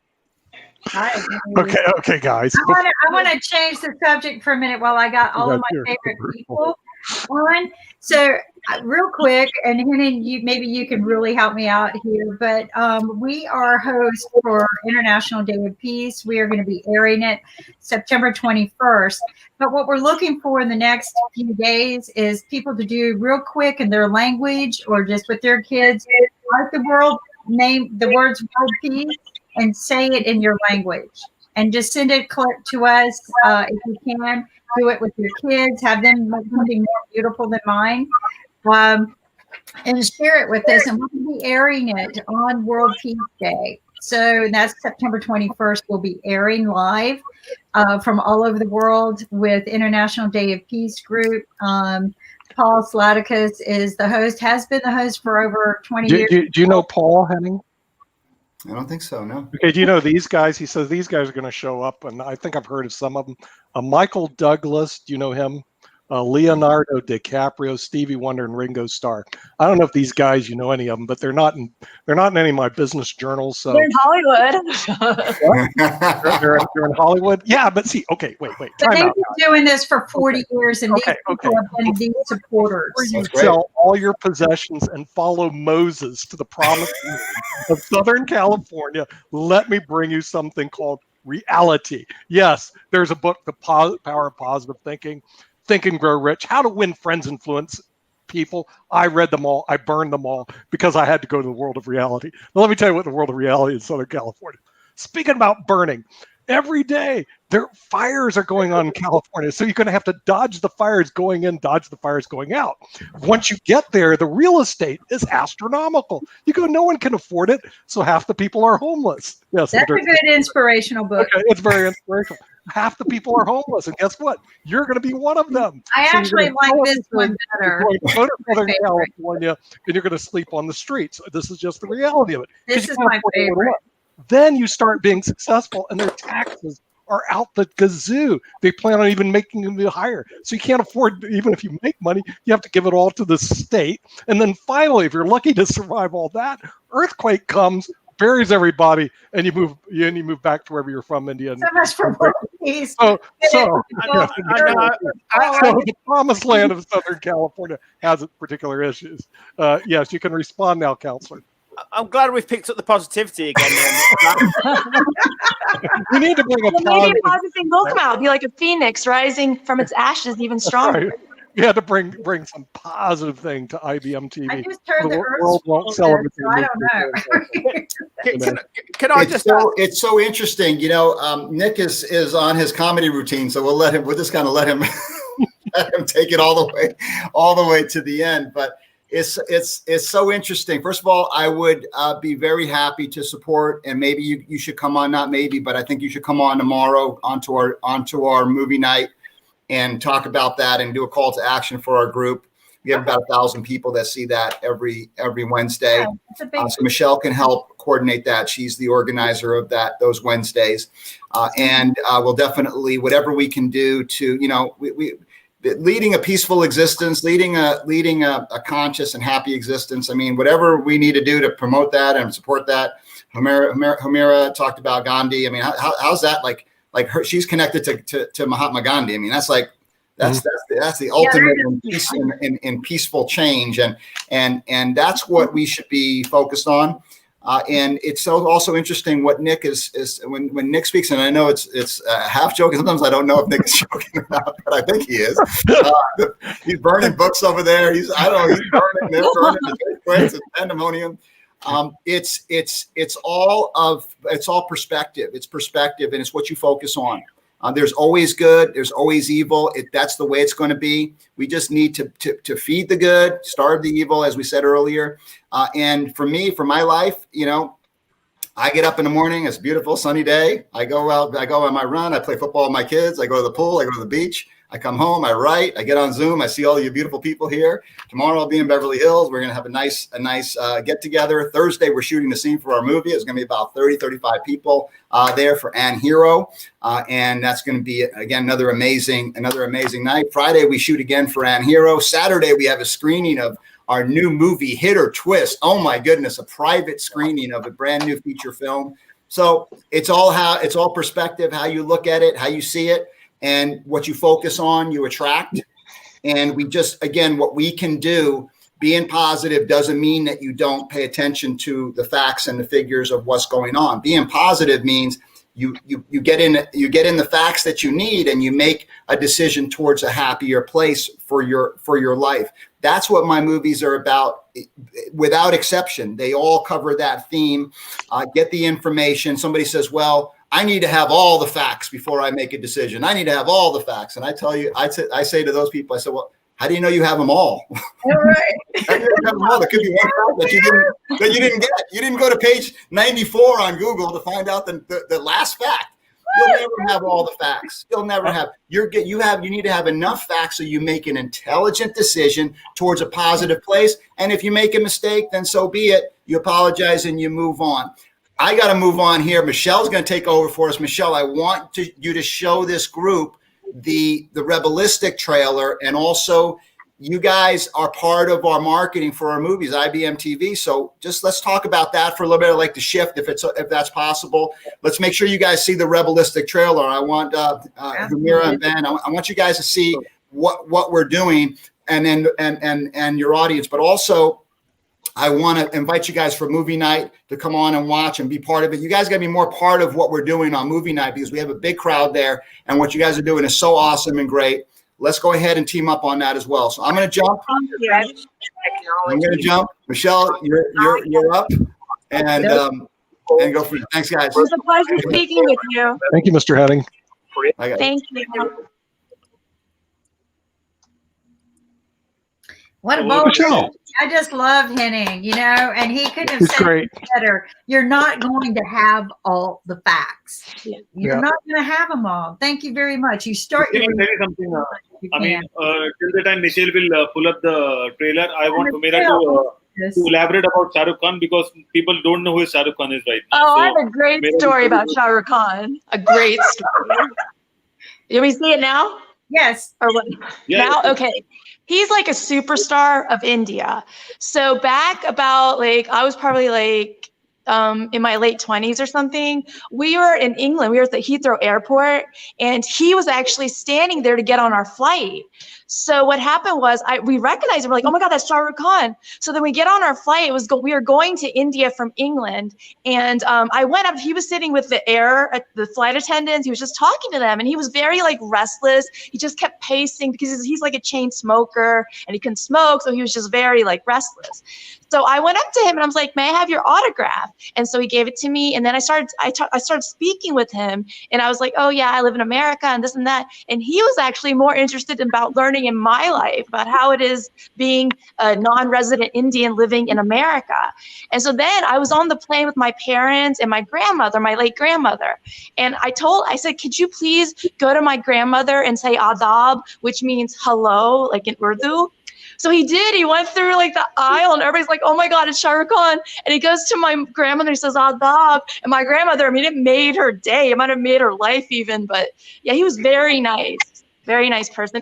Okay, guys. I want to change the subject for a minute while I got all of my favorite people on. So real quick, and Henning, maybe you can really help me out here, but we are hosts for International Day of Peace. We are going to be airing it September 21st. But what we're looking for in the next few days is people to do real quick in their language or just with their kids, write the words world peace and say it in your language. And just send it to us if you can. Do it with your kids. Have them make something more beautiful than mine. And share it with us. And we'll be airing it on World Peace Day. So that's September 21st. We'll be airing live from all over the world with International Day of Peace group. Paul Slatikus is the host, has been the host for over 20 years. Do you know Paul, Henning? I don't think so, no. Okay, do you know these guys? He says these guys are going to show up, and I think I've heard of some of them. Michael Douglas, do you know him? Leonardo DiCaprio, Stevie Wonder, and Ringo Starr. I don't know if these guys, you know any of them, but they're not in any of my business journals. So They're in Hollywood. they're in Hollywood. Yeah, but see, okay, wait. But they've been doing this for 40 years, and these people have been these supporters. You sell all your possessions and follow Moses to the promised land of Southern California. Let me bring you something called reality. Yes, there's a book, The Power of Positive Thinking. Think and Grow Rich, How to Win Friends, Influence People. I read them all. I burned them all because I had to go to the world of reality. Now, let me tell you what the world of reality in Southern California. Speaking about burning, every day fires are going on in California. So you're going to have to dodge the fires going in, dodge the fires going out. Once you get there, the real estate is astronomical. You go, no one can afford it. So half the people are homeless. Yes, that's a good inspirational book. Okay, it's very inspirational. Half the people are homeless, and guess what? You're going to be one of them. I actually like this one better. You're going to go to Southern California, and you're going to sleep on the streets. This is just the reality of it. This is my favorite. Then you start being successful, and their taxes are out the kazoo. They plan on even making them higher. So you can't afford, even if you make money, you have to give it all to the state. And then finally, if you're lucky to survive all that, earthquake comes, buries everybody, and you move back to wherever you're from, India. So much for world peace. So the promised land of Southern California has its particular issues. Yes, you can respond now, Counselor. I'm glad we've picked up the positivity again. We need to bring a maybe a positive thing will come out. Be like a phoenix rising from its ashes, even stronger. Right. We had to bring some positive thing to IBM TV. I just heard the world won't celebrate. So I don't know. Can I just? It's so interesting. You know, Nick is on his comedy routine, so we'll just kind of let him let him take it all the way to the end. But it's so interesting. First of all, I would be very happy to support, and maybe you should come on. Not maybe, but I think you should come on tomorrow onto our movie night and talk about that and do a call to action for our group. We have about 1,000 people that see that every Wednesday. So Michelle can help coordinate that. She's the organizer of those Wednesdays, and we'll definitely, whatever we can do to, we leading a peaceful existence, leading a conscious and happy existence. I mean, whatever we need to do to promote that and support that. Humira talked about Gandhi. I mean, how's that like her? She's connected to Mahatma Gandhi. I mean, that's the ultimate in peaceful change, and that's what we should be focused on. And it's also interesting what Nick is when Nick speaks, and I know it's half joking. Sometimes I don't know if Nick is joking or not, but I think he is. He's burning books over there. He's burning it's pandemonium. It's all perspective. It's perspective, and it's what you focus on. There's always good. There's always evil. That's the way it's going to be. We just need to feed the good, starve the evil, as we said earlier. And for me, for my life, I get up in the morning. It's a beautiful sunny day. I go out. I go on my run. I play football with my kids. I go to the pool. I go to the beach. I come home. I write. I get on Zoom. I see all you beautiful people here. Tomorrow I'll be in Beverly Hills. We're gonna have a nice get together. Thursday we're shooting the scene for our movie. It's gonna be about 35 people there for Ann Hero, and that's gonna be again another amazing night. Friday we shoot again for Ann Hero. Saturday we have a screening of our new movie Hit or Twist. Oh my goodness, a private screening of a brand new feature film. So it's all perspective, how you look at it, how you see it. And what you focus on, you attract. And we just, again, what we can do, being positive doesn't mean that you don't pay attention to the facts and the figures of what's going on. Being positive means you get in the facts that you need, and you make a decision towards a happier place for your life. That's what my movies are about, without exception. They all cover that theme. Get the information. Somebody says, well, I need to have all the facts before I make a decision. I need to have all the facts. And I tell you, I say to those people, I say, well, how do you know you have them all? All right. How do you have them all? There could be one fact that you didn't get. You didn't go to page 94 on Google to find out the last fact. You'll never have all the facts. You'll never have. You need to have enough facts so you make an intelligent decision towards a positive place. And if you make a mistake, then so be it. You apologize and you move on. I got to move on here. Michelle's going to take over for us. Michelle, I want you to show this group the Rebelistic trailer, and also you guys are part of our marketing for our movies, IBM TV. So just let's talk about that for a little bit. I'd like to shift if that's possible. Let's make sure you guys see the Rebelistic trailer. I want Humira and Ben. I want you guys to see what we're doing, and then and your audience, but also I want to invite you guys for movie night to come on and watch and be part of it. You guys got to be more part of what we're doing on movie night, because we have a big crowd there, and what you guys are doing is so awesome and great. Let's go ahead and team up on that as well. So I'm going to jump. I'm going to jump. Michelle, you're up, and go for it. Thanks, guys. It was a pleasure speaking with you. Thank you, Mr. Henning. Thank you. What a Hello, bold Michelle. I just love Henning, and he couldn't have He's said great. it better. You're not going to have all the facts. You're not going to have them all. Thank you very much. You start. Let me tell you something. I mean, till the time Michelle will pull up the trailer, I want Humira to elaborate about Shah Rukh Khan, because people don't know who Shah Rukh Khan is right now. Oh, So, I have a great story about Shah Rukh Khan. A great story. You want me to see it now? Yes. Or what? Yeah. Now? Okay. He's like a superstar of India. So back about I was probably in my late 20s or something. We were in England. We were at the Heathrow airport, and he was actually standing there to get on our flight. So what happened was we recognized him. We're like, oh my God, that's Shah Rukh Khan. So then we get on our flight. We were going to India from England, and I went up. He was sitting with the flight attendants. He was just talking to them, and he was very restless. He just kept pacing because he's like a chain smoker and he couldn't smoke, so he was just very restless. So I went up to him and I was like, may I have your autograph? And so he gave it to me. And then I started speaking with him, and I was like, oh yeah, I live in America and this and that. And he was actually more interested about learning in my life, about how it is being a non-resident Indian living in America. And so then I was on the plane with my parents and my grandmother, my late grandmother. And I said, could you please go to my grandmother and say adab, which means hello, like in Urdu? So he did. He went through the aisle, and everybody's like, oh my God, it's Shah Rukh Khan. And he goes to my grandmother and says, adab. And my grandmother, it made her day. It might have made her life even. But yeah, he was very nice. Very nice person.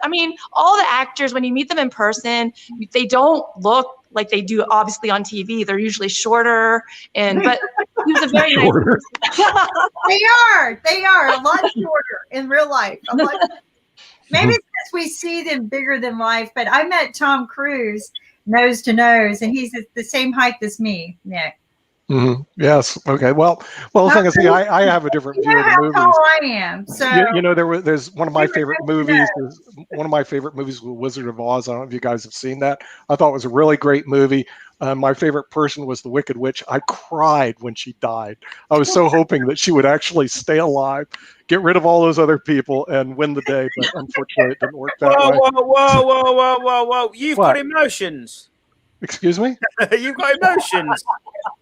All the actors, when you meet them in person, they don't look like they do obviously on TV. They're usually shorter, but he was a very nice person. They are a lot shorter in real life. Maybe it's because we see them bigger than life, but I met Tom Cruise nose to nose, and he's the same height as me, Nick. Yes. Okay. Well, the thing is, see, I have a different You view know of the how movies. tall I am, so There's one of my You favorite would like to movies. One of my favorite movies was Wizard of Oz. I don't know if you guys have seen that. I thought it was a really great movie. My favorite person was the Wicked Witch. I cried when she died. I was so hoping that she would actually stay alive, get rid of all those other people, and win the day. But unfortunately, it didn't work that Whoa, way. whoa! You've What? got emotions. Excuse me? You've got emotions.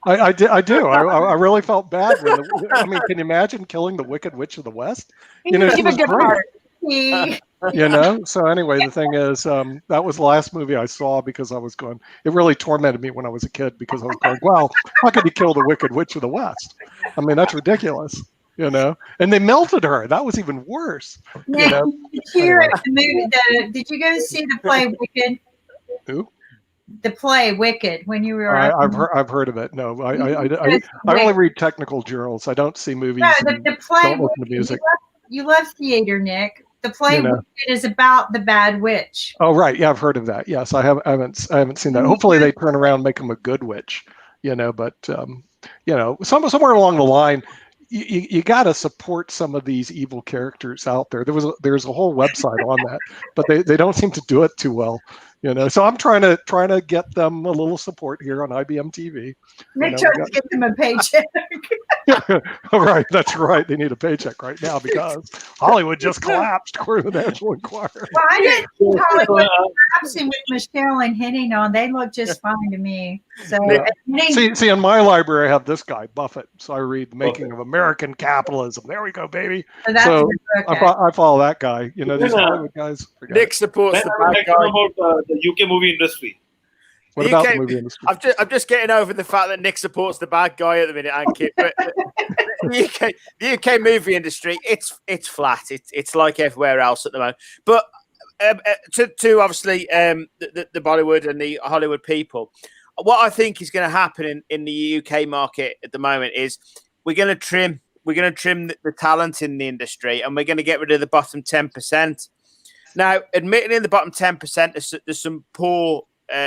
I do. I really felt bad when I mean, can you imagine killing the Wicked Witch of the West? You know, she You have was a good great. heart. he You know. So anyway, the thing is, that was the last movie I saw because I was going. It really tormented me when I was a kid because I was going, well, how could you kill the Wicked Witch of the West? I mean, that's ridiculous. You know, and they melted her. That was even worse. Nick, You know. did you hear Anyway. the movie? Did you go see the play Wicked? Who? The play Wicked when you were I've heard of it. No, I only read technical journals. I don't see movies. No, and the play don't listen to Wicked. music. You love theater, Nick. The play You know. Wicked is about the bad witch. Oh right, yeah, I've heard of that. Yes, I haven't seen that. Hopefully they turn around and make him a good witch, you know. But you know, somewhere along the line, you got to support some of these evil characters out there. There's a whole website on that, but they don't seem to do it too well, you know. So I'm trying to get them a little support here on IBM TV. Nick tries to get them a paycheck. Right, that's right. They need a paycheck right now because Hollywood just collapsed, according to the National Enquirer. Well, I didn't see Hollywood collapsing with Michelle and Henning on. They look just fine to me. So see, in my library, I have this guy Buffett. So I read The Making of American Capitalism. There we go, baby. So I follow that guy. You know, these Hollywood guys. Nick supports the bad guy. About the UK movie industry. What about the movie industry? I'm just getting over the fact that Nick supports the bad guy at the minute, Ankit. But the UK movie industry, it's flat. It's like everywhere else at the moment. But to obviously the Bollywood and the Hollywood people, what I think is going to happen in the UK market at the moment is we're going to trim the talent in the industry, and we're going to get rid of the bottom 10%. Now, admitting in the bottom 10%, there's some poor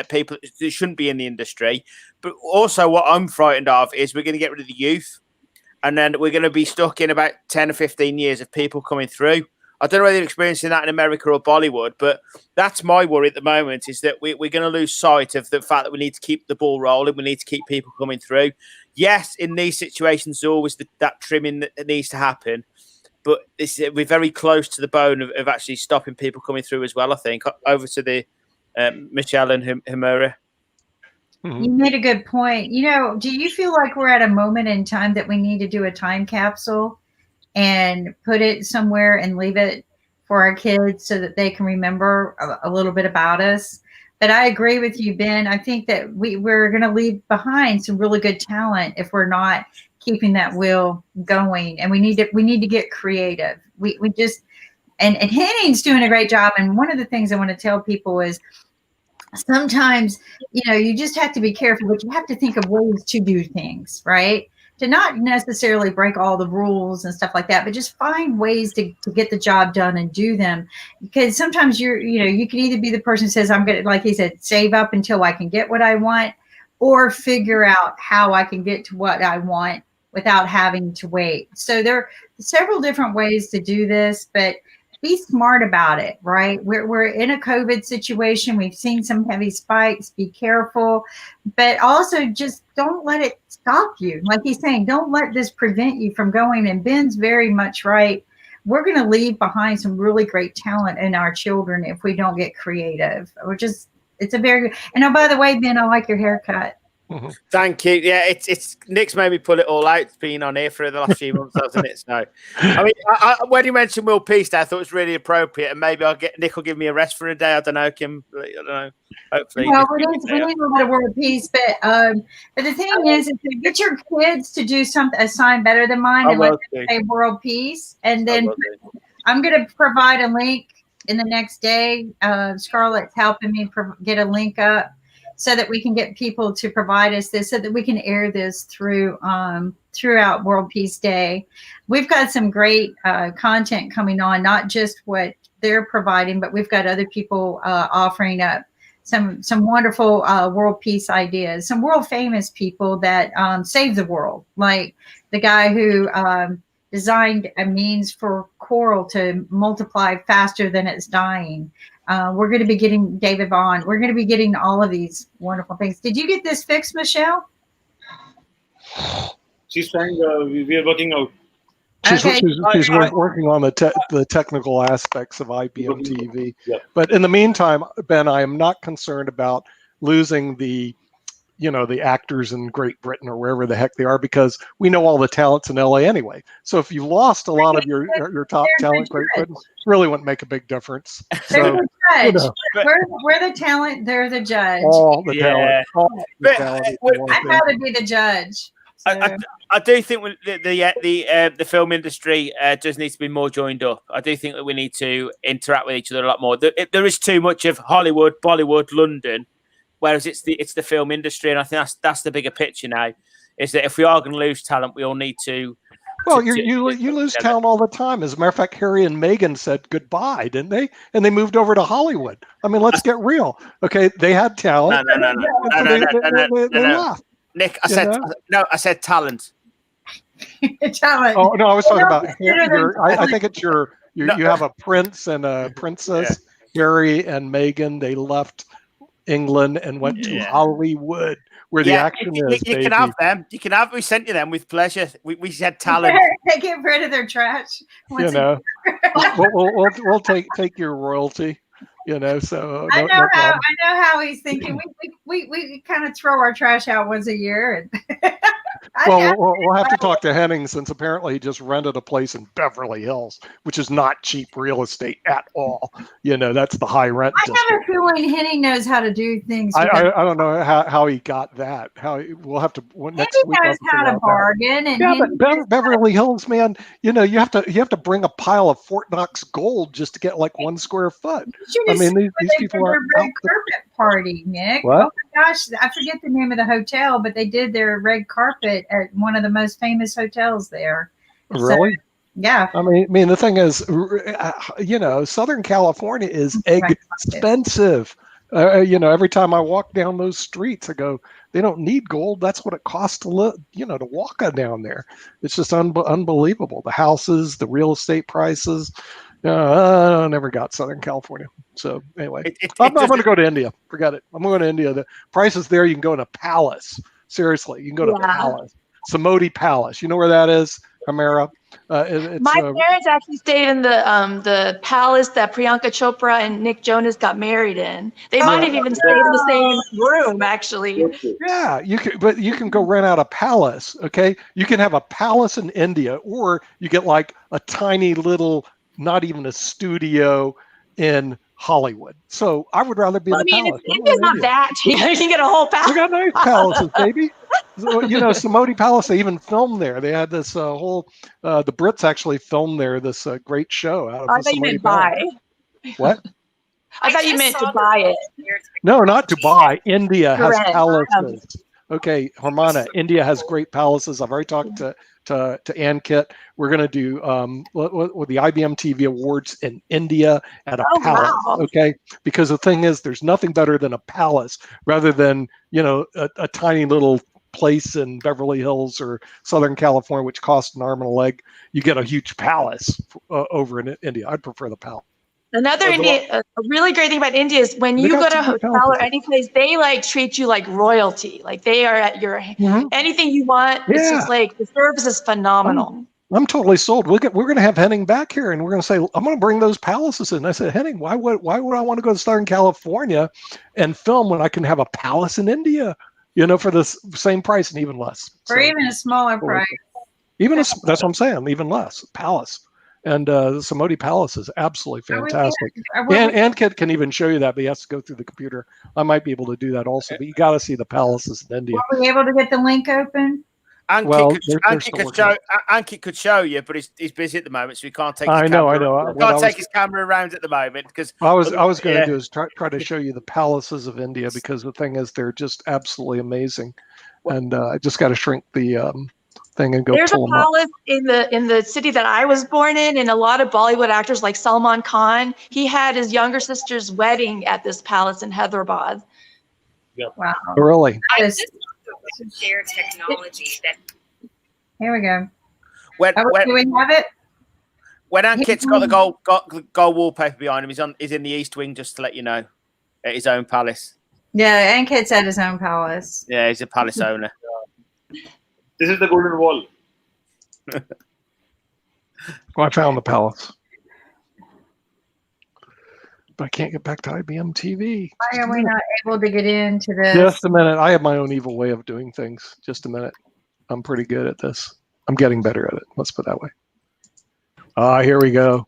people that shouldn't be in the industry. But also what I'm frightened of is we're going to get rid of the youth, and then we're going to be stuck in about 10 or 15 years of people coming through. I don't know whether you're experiencing that in America or Bollywood, but that's my worry at the moment, is that we're going to lose sight of the fact that we need to keep the ball rolling. We need to keep people coming through. Yes, in these situations, there's always that trimming that needs to happen. But we're very close to the bone of actually stopping people coming through as well, I think. Over to the Michelle and Humura. You made a good point. You know, do you feel like we're at a moment in time that we need to do a time capsule and put it somewhere and leave it for our kids so that they can remember a little bit about us? But I agree with you, Ben. I think that we're going to leave behind some really good talent if we're not keeping that wheel going. And we need to get creative. We just and Henning's doing a great job. And one of the things I want to tell people is sometimes, you know, you just have to be careful, but you have to think of ways to do things, right? To not necessarily break all the rules and stuff like that, but just find ways to get the job done and do them. Because sometimes you can either be the person who says, I'm going to, like he said, save up until I can get what I want, or figure out how I can get to what I want without having to wait. So there are several different ways to do this, but be smart about it, right? We're in a COVID situation. We've seen some heavy spikes. Be careful, but also just don't let it stop you. Like he's saying, don't let this prevent you from going. And Ben's very much right. We're going to leave behind some really great talent in our children if we don't get creative. It's a very good. And oh, by the way, Ben, I like your haircut. Thank you. Yeah, it's Nick's made me pull it all out. It's been on here for the last few months, hasn't it? So, I mean, when you mentioned Will Peace, I thought it was really appropriate, and maybe Nick will give me a rest for a day. I don't know, Kim. I don't know. Hopefully, well, we need a little bit of world peace, but the thing is to get your kids to do a sign better than mine and let them say world peace, and then I'm going to provide a link in the next day. Scarlett's helping me get a link up, so that we can get people to provide us this, so that we can air this throughout World Peace Day. We've got some great content coming on, not just what they're providing, but we've got other people offering up some wonderful world peace ideas, some world famous people that saved the world, like the guy who designed a means for coral to multiply faster than it's dying. We're going to be getting David Vaughn. We're going to be getting all of these wonderful things. Did you get this fixed, Michelle? She's trying. We are working out. She's Okay. working on the technical aspects of IBM TV. Yeah. But in the meantime, Ben, I am not concerned about losing the actors in Great Britain or wherever the heck they are, because we know all the talents in LA anyway. So if you lost a lot of your top talent, Great Britain, really wouldn't make a big difference. They're So, the judge. We're the talent. They're the judge. all the talent. All the But, talent I'd rather be the judge. So. I do think the film industry does need to be more joined up. I do think that we need to interact with each other a lot more. There is too much of Hollywood, Bollywood, London, whereas it's the film industry, and I think that's the bigger picture now. Is that if we are going to lose talent, we all need to. Well, you lose talent all the time. As a matter of fact, Harry and Meghan said goodbye, didn't they? And they moved over to Hollywood. I mean, let's get real. Okay, they had talent. No. They left. Nick, I said talent. Talent. Oh no, I was talking about. I think it's you have a prince and a princess, Harry and Meghan. They left England and went to Hollywood, where the action is. You can have them. You can have. We sent you them with pleasure. We said talent. They get rid of their trash. We'll take your royalty. So I know how he's thinking. We kind of throw our trash out once a year. And we'll have to talk to Henning, since apparently he just rented a place in Beverly Hills, which is not cheap real estate at all. That's the high rent district. I have a feeling Henning knows how to do things. I don't know how he got that. We'll have to next week. He knows how to bargain. And but Beverly Hills, man, you have to bring a pile of Fort Knox gold just to get like 1 square foot. I mean, these people are red carpet party, Nick. What? Oh my gosh, I forget the name of the hotel, but they did their red carpet at one of the most famous hotels there. Really? So, yeah. I mean, the thing is, Southern California is expensive. Every time I walk down those streets, I go, they don't need gold. That's what it costs to live, to walk down there. It's just unbelievable. The houses, the real estate prices. I never got Southern California. So anyway, I'm going to go to India. Forget it. I'm going to India. The prices there, you can go in a palace. Seriously, you can go to a palace. Samoti Palace. You know where that is, Amara? My parents actually stayed in the palace that Priyanka Chopra and Nick Jonas got married in. They might have even stayed in the same room, actually. Yeah, you can go rent out a palace. Okay, you can have a palace in India, or you get like a tiny little, not even a studio in Hollywood. So I would rather be in a palace. India's not that. You can get a whole palace. We got nice palaces, baby. Samoti Palace, they even filmed there. They had this whole, the Brits actually filmed there, this great show out of I thought you meant buy. What? I thought you meant to buy it. No, not to buy. India has palaces. Okay, Hermana, India has great palaces. I've already talked to Ankit. We're going to do with the IBM TV Awards in India at a palace. Wow. Okay, because the thing is, there's nothing better than a palace rather than a tiny little place in Beverly Hills or Southern California, which costs an arm and a leg. You get a huge palace over in India. I'd prefer the palace. A really great thing about India is when you go to a hotel or any place, they treat you like royalty. Like they are at your anything you want. Yeah. It's just like the service is phenomenal. I'm totally sold. We're going to have Henning back here, and we're going to say, I'm going to bring those palaces in. I said, Henning, why would I want to go to Southern California and film when I can have a palace in India? For the same price and even less. Or even a smaller price. That's what I'm saying. Even less palace. And the Samoti Palace is absolutely fantastic. And Kit can even show you that, but he has to go through the computer. I might be able to do that also, but you got to see the palaces in India. Are we able to get the link open? Ankit could show you, but he's busy at the moment, so he can't take. I know. He can't take his camera around at the moment because I was going to do is try to show you the palaces of India, because the thing is, they're just absolutely amazing, and I just got to shrink the thing and go There's a pull them up. palace in the city that I was born in, and a lot of Bollywood actors like Salman Khan. He had his younger sister's wedding at this palace in Hyderabad. Wow. Really? That is- Share technology that Here we go. When Do we have it? when Ankit's got the gold wallpaper behind him, he's in the East Wing, just to let you know, at his own palace. Yeah, Ankit's at his own palace. Yeah, he's a palace owner. This is the Golden Wall. Well, I found the palace. But I can't get back to IBM TV. Why are we not able to get into this? Just a minute. I have my own evil way of doing things. Just a minute. I'm pretty good at this. I'm getting better at it. Let's put it that way. Here we go.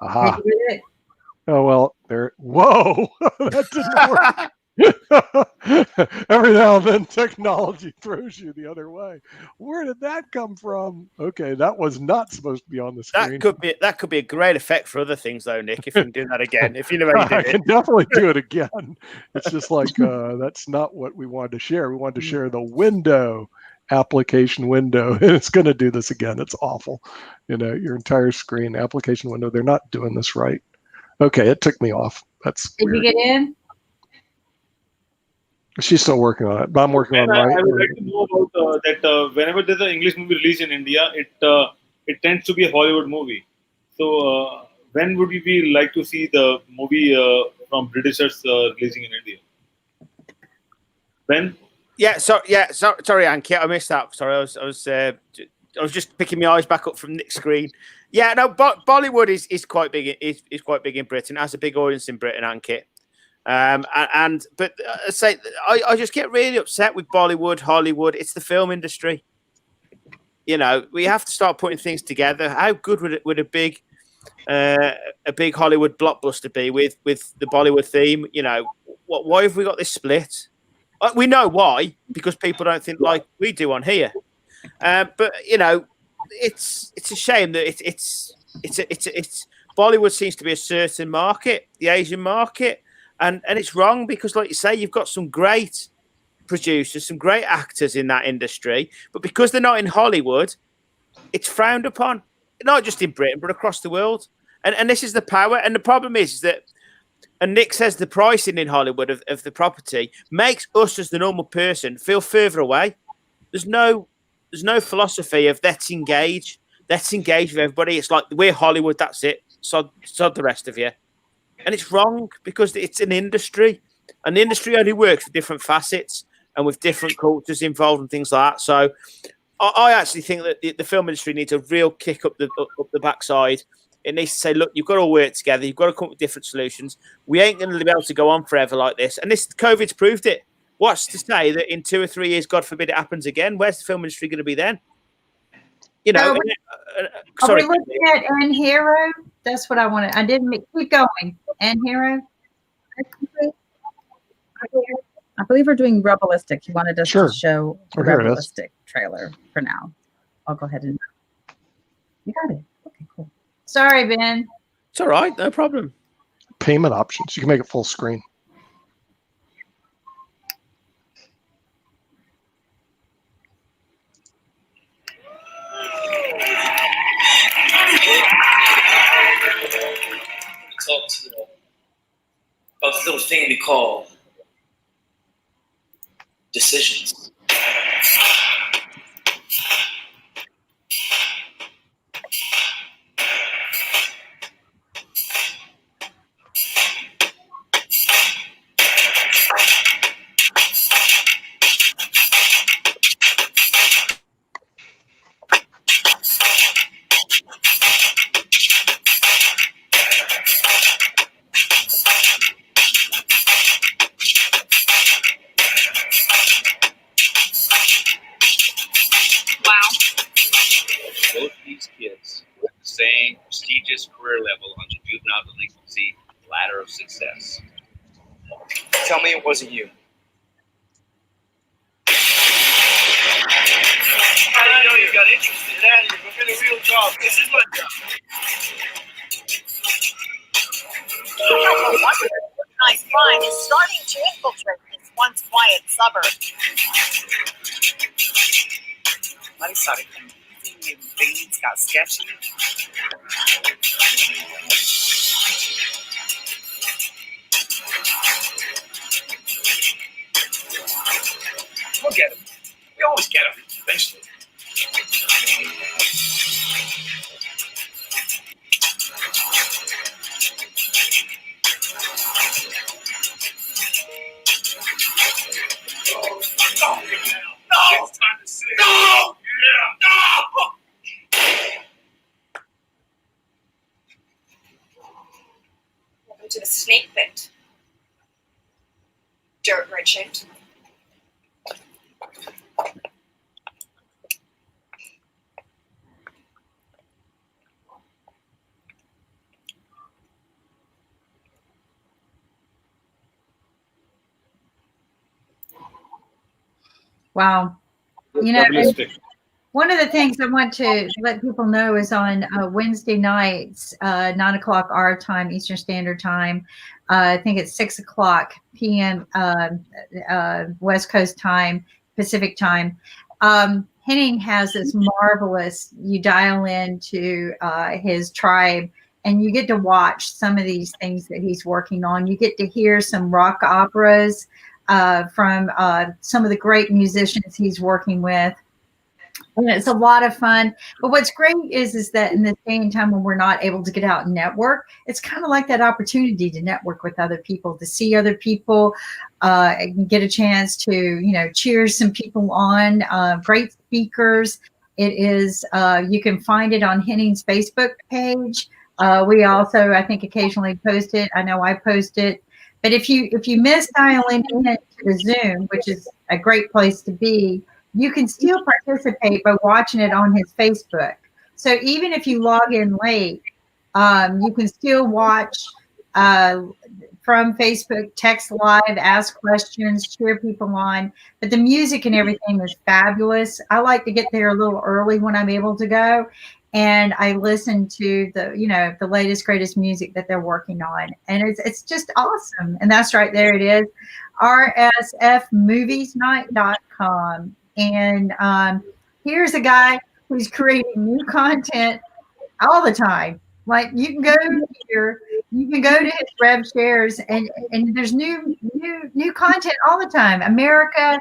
Aha. Did you get it? Oh, well, there. Whoa. That didn't work. Every now and then technology throws you the other way. Where did that come from? Okay, that was not supposed to be on the screen. That could be a great effect for other things, though, Nick. If you can do that again, if you know how you I did can it. definitely do it again. It's just like that's not what we wanted to share. We wanted to share the window, application window, and it's going to do this again. It's awful. Your entire screen, application window. They're not doing this right. Okay, it took me off. That's Did weird. you get in? She's still working on it, but I'm working on I my. would like to know about that whenever there's an English movie released in India, it tends to be a Hollywood movie. So when would we be like to see the movie from Britishers releasing in India? When? Sorry, Ankit, I missed that. Sorry, I was just picking my eyes back up from Nick's screen. Yeah, no, Bollywood is quite big. Is quite big in Britain. It has a big audience in Britain, Ankit. But I just get really upset with Bollywood, Hollywood. It's the film industry. We have to start putting things together. How good would a big Hollywood blockbuster be with the Bollywood theme? Why have we got this split? We know why, because people don't think like we do on here. But it's a shame that it's Bollywood seems to be a certain market, the Asian market. And it's wrong because, like you say, you've got some great producers, some great actors in that industry, but because they're not in Hollywood, it's frowned upon, not just in Britain, but across the world. And this is the power. And the problem is that, and Nick says the pricing in Hollywood of the property makes us as the normal person feel further away. There's no philosophy of let's engage with everybody. It's like, we're Hollywood, that's it. Sod the rest of you. And it's wrong because it's an industry, and the industry only works with different facets and with different cultures involved and things like that. So I actually think that the film industry needs a real kick up the backside. It needs to say, look, you've got to all work together. You've got to come up with different solutions. We ain't going to be able to go on forever like this. And this COVID's proved it. What's to say that in 2 or 3 years, God forbid it happens again, where's the film industry going to be then? Are we looking at N Hero? That's what I wanted. I didn't keep going. N Hero. I believe we're doing Rebelistic. You wanted us Sure. to show the Oh, here it is. Rebelistic trailer for now. I'll go ahead and. You got it. Okay, cool. Sorry, Ben. It's all right, no problem. Payment options. You can make it full screen. Talk to them about this little thing we call decisions. Both these kids were at the same prestigious career level on the juvenile delinquency ladder of success. Tell me it wasn't you. I know you got interested in that. You're doing a real job. This is my job. organized crime is starting to infiltrate this once quiet suburb. money started confusing and things got sketchy. We'll get him. We always get him eventually. No! It's time to sit. No! Yeah! No! Welcome to the snake pit, dirt merchant. Wow. You know, Fabulous stick. one of the things I want to let people know is on Wednesday nights, 9 o'clock our time, Eastern Standard Time. I think it's 6 o'clock p.m. West Coast time, Pacific time. Henning has this marvelous, you dial into his tribe and you get to watch some of these things that he's working on. You get to hear some rock operas from some of the great musicians he's working with. And it's a lot of fun. But what's great is that in this day and time when we're not able to get out and network, it's kind of like that opportunity to network with other people, to see other people, and get a chance to, you know, cheer some people on, great speakers. It is, you can find it on Henning's Facebook page. We also, I think, occasionally post it. I know I post it. But if you miss dialing in to the Zoom, which is a great place to be, you can still participate by watching it on his Facebook. So even if you log in late, you can still watch from Facebook, text live, ask questions, cheer people on. But the music and everything is fabulous. I like to get there a little early when I'm able to go. And I listen to the latest, greatest music that they're working on. And it's just awesome. And that's right there it is, rsfmoviesnight.com. And here's a guy who's creating new content all the time. Like you can go here, you can go to his Rev Shares, and there's new content all the time. America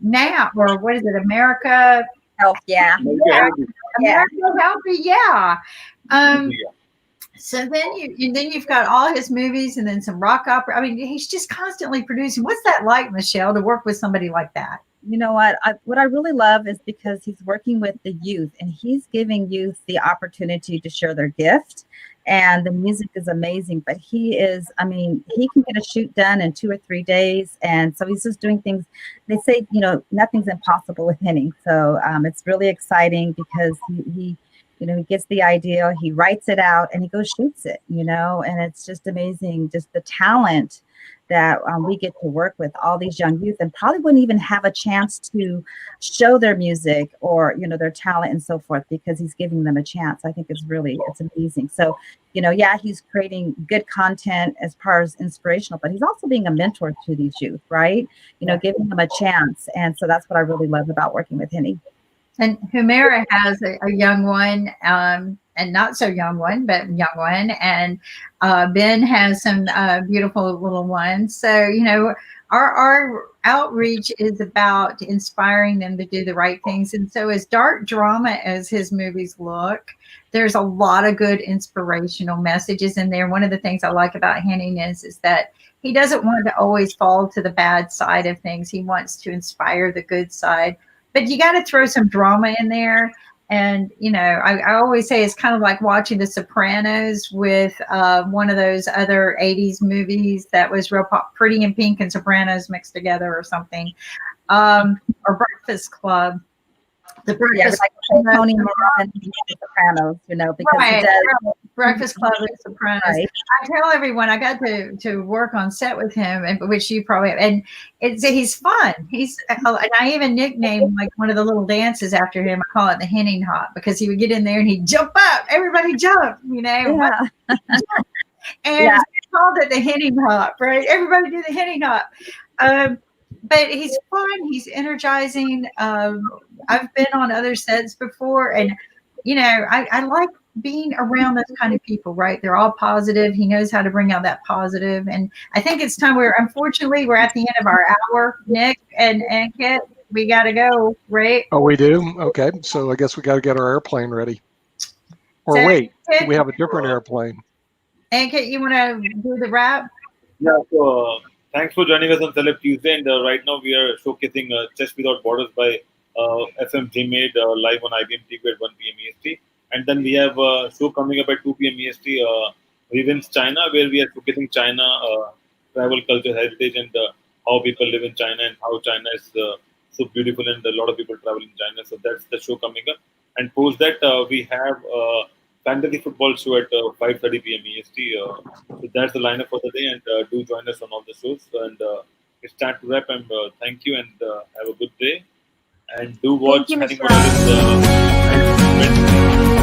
Now, or what is it? America Health, yeah. America Healthy, yeah. So then you've got all his movies and then some rock opera. I mean, he's just constantly producing. What's that like, Michelle, to work with somebody like that? You know what? What I really love is because he's working with the youth and he's giving youth the opportunity to share their gift. And the music is amazing, but he can get a shoot done in 2 or 3 days. And so he's just doing things. They say, nothing's impossible with Henning. So it's really exciting because he gets the idea, he writes it out and he goes shoots it, and it's just amazing. Just the talent that we get to work with all these young youth and probably wouldn't even have a chance to show their music or, their talent and so forth because he's giving them a chance. I think it's amazing. So, he's creating good content as far as inspirational, but he's also being a mentor to these youth, right? Giving them a chance. And so that's what I really love about working with Henning. And Humera has a young one, and not so young one, but young one. And Ben has some beautiful little ones. So, our outreach is about inspiring them to do the right things. And so as dark drama as his movies look, there's a lot of good inspirational messages in there. One of the things I like about Henning is that he doesn't want to always fall to the bad side of things. He wants to inspire the good side. But you got to throw some drama in there. And, I always say it's kind of like watching The Sopranos with one of those other 80s movies that was real Pretty in Pink and Sopranos mixed together or something. Or Breakfast Club. The Breakfast Club. Tony and The Sopranos, because right. he does. Breakfast Club and Sopranos. Right. I tell everyone I got to work on set with him, which you probably have, and he's fun. And I even nicknamed like one of the little dances after him. I call it the Henning Hop because he would get in there and he'd jump up. Everybody jump, Yeah. And he called it the Henning Hop, right? Everybody do the Henning Hop. but he's fun. He's energizing. I've been on other sets before, and I like being around those kind of people. Right? They're all positive. He knows how to bring out that positive, and I think it's time. Unfortunately we're at the end of our hour, Nick and Kit. We got to go, right? Oh, we do? Okay. So I guess we got to get our airplane ready. Or So, wait, Kit, we have a different airplane. and Kit, you want to do the wrap? Yeah, so thanks for joining us on Celeb Tuesday. And right now we are showcasing Chess Without Borders by FMG Made live on IBM TV at 1 p.m. EST. And then we have a show coming up at 2 p.m. EST, Revenge China, where we are showcasing China, travel, culture, heritage, and how people live in China and how China is so beautiful, and a lot of people travel in China. So that's the show coming up. And post that, we have fantasy football show at 5:30 p.m. EST. So that's the lineup for the day, and do join us on all the shows. And it's time to wrap. And thank you, and have a good day. And do watch you, Henning Michelle. Morales'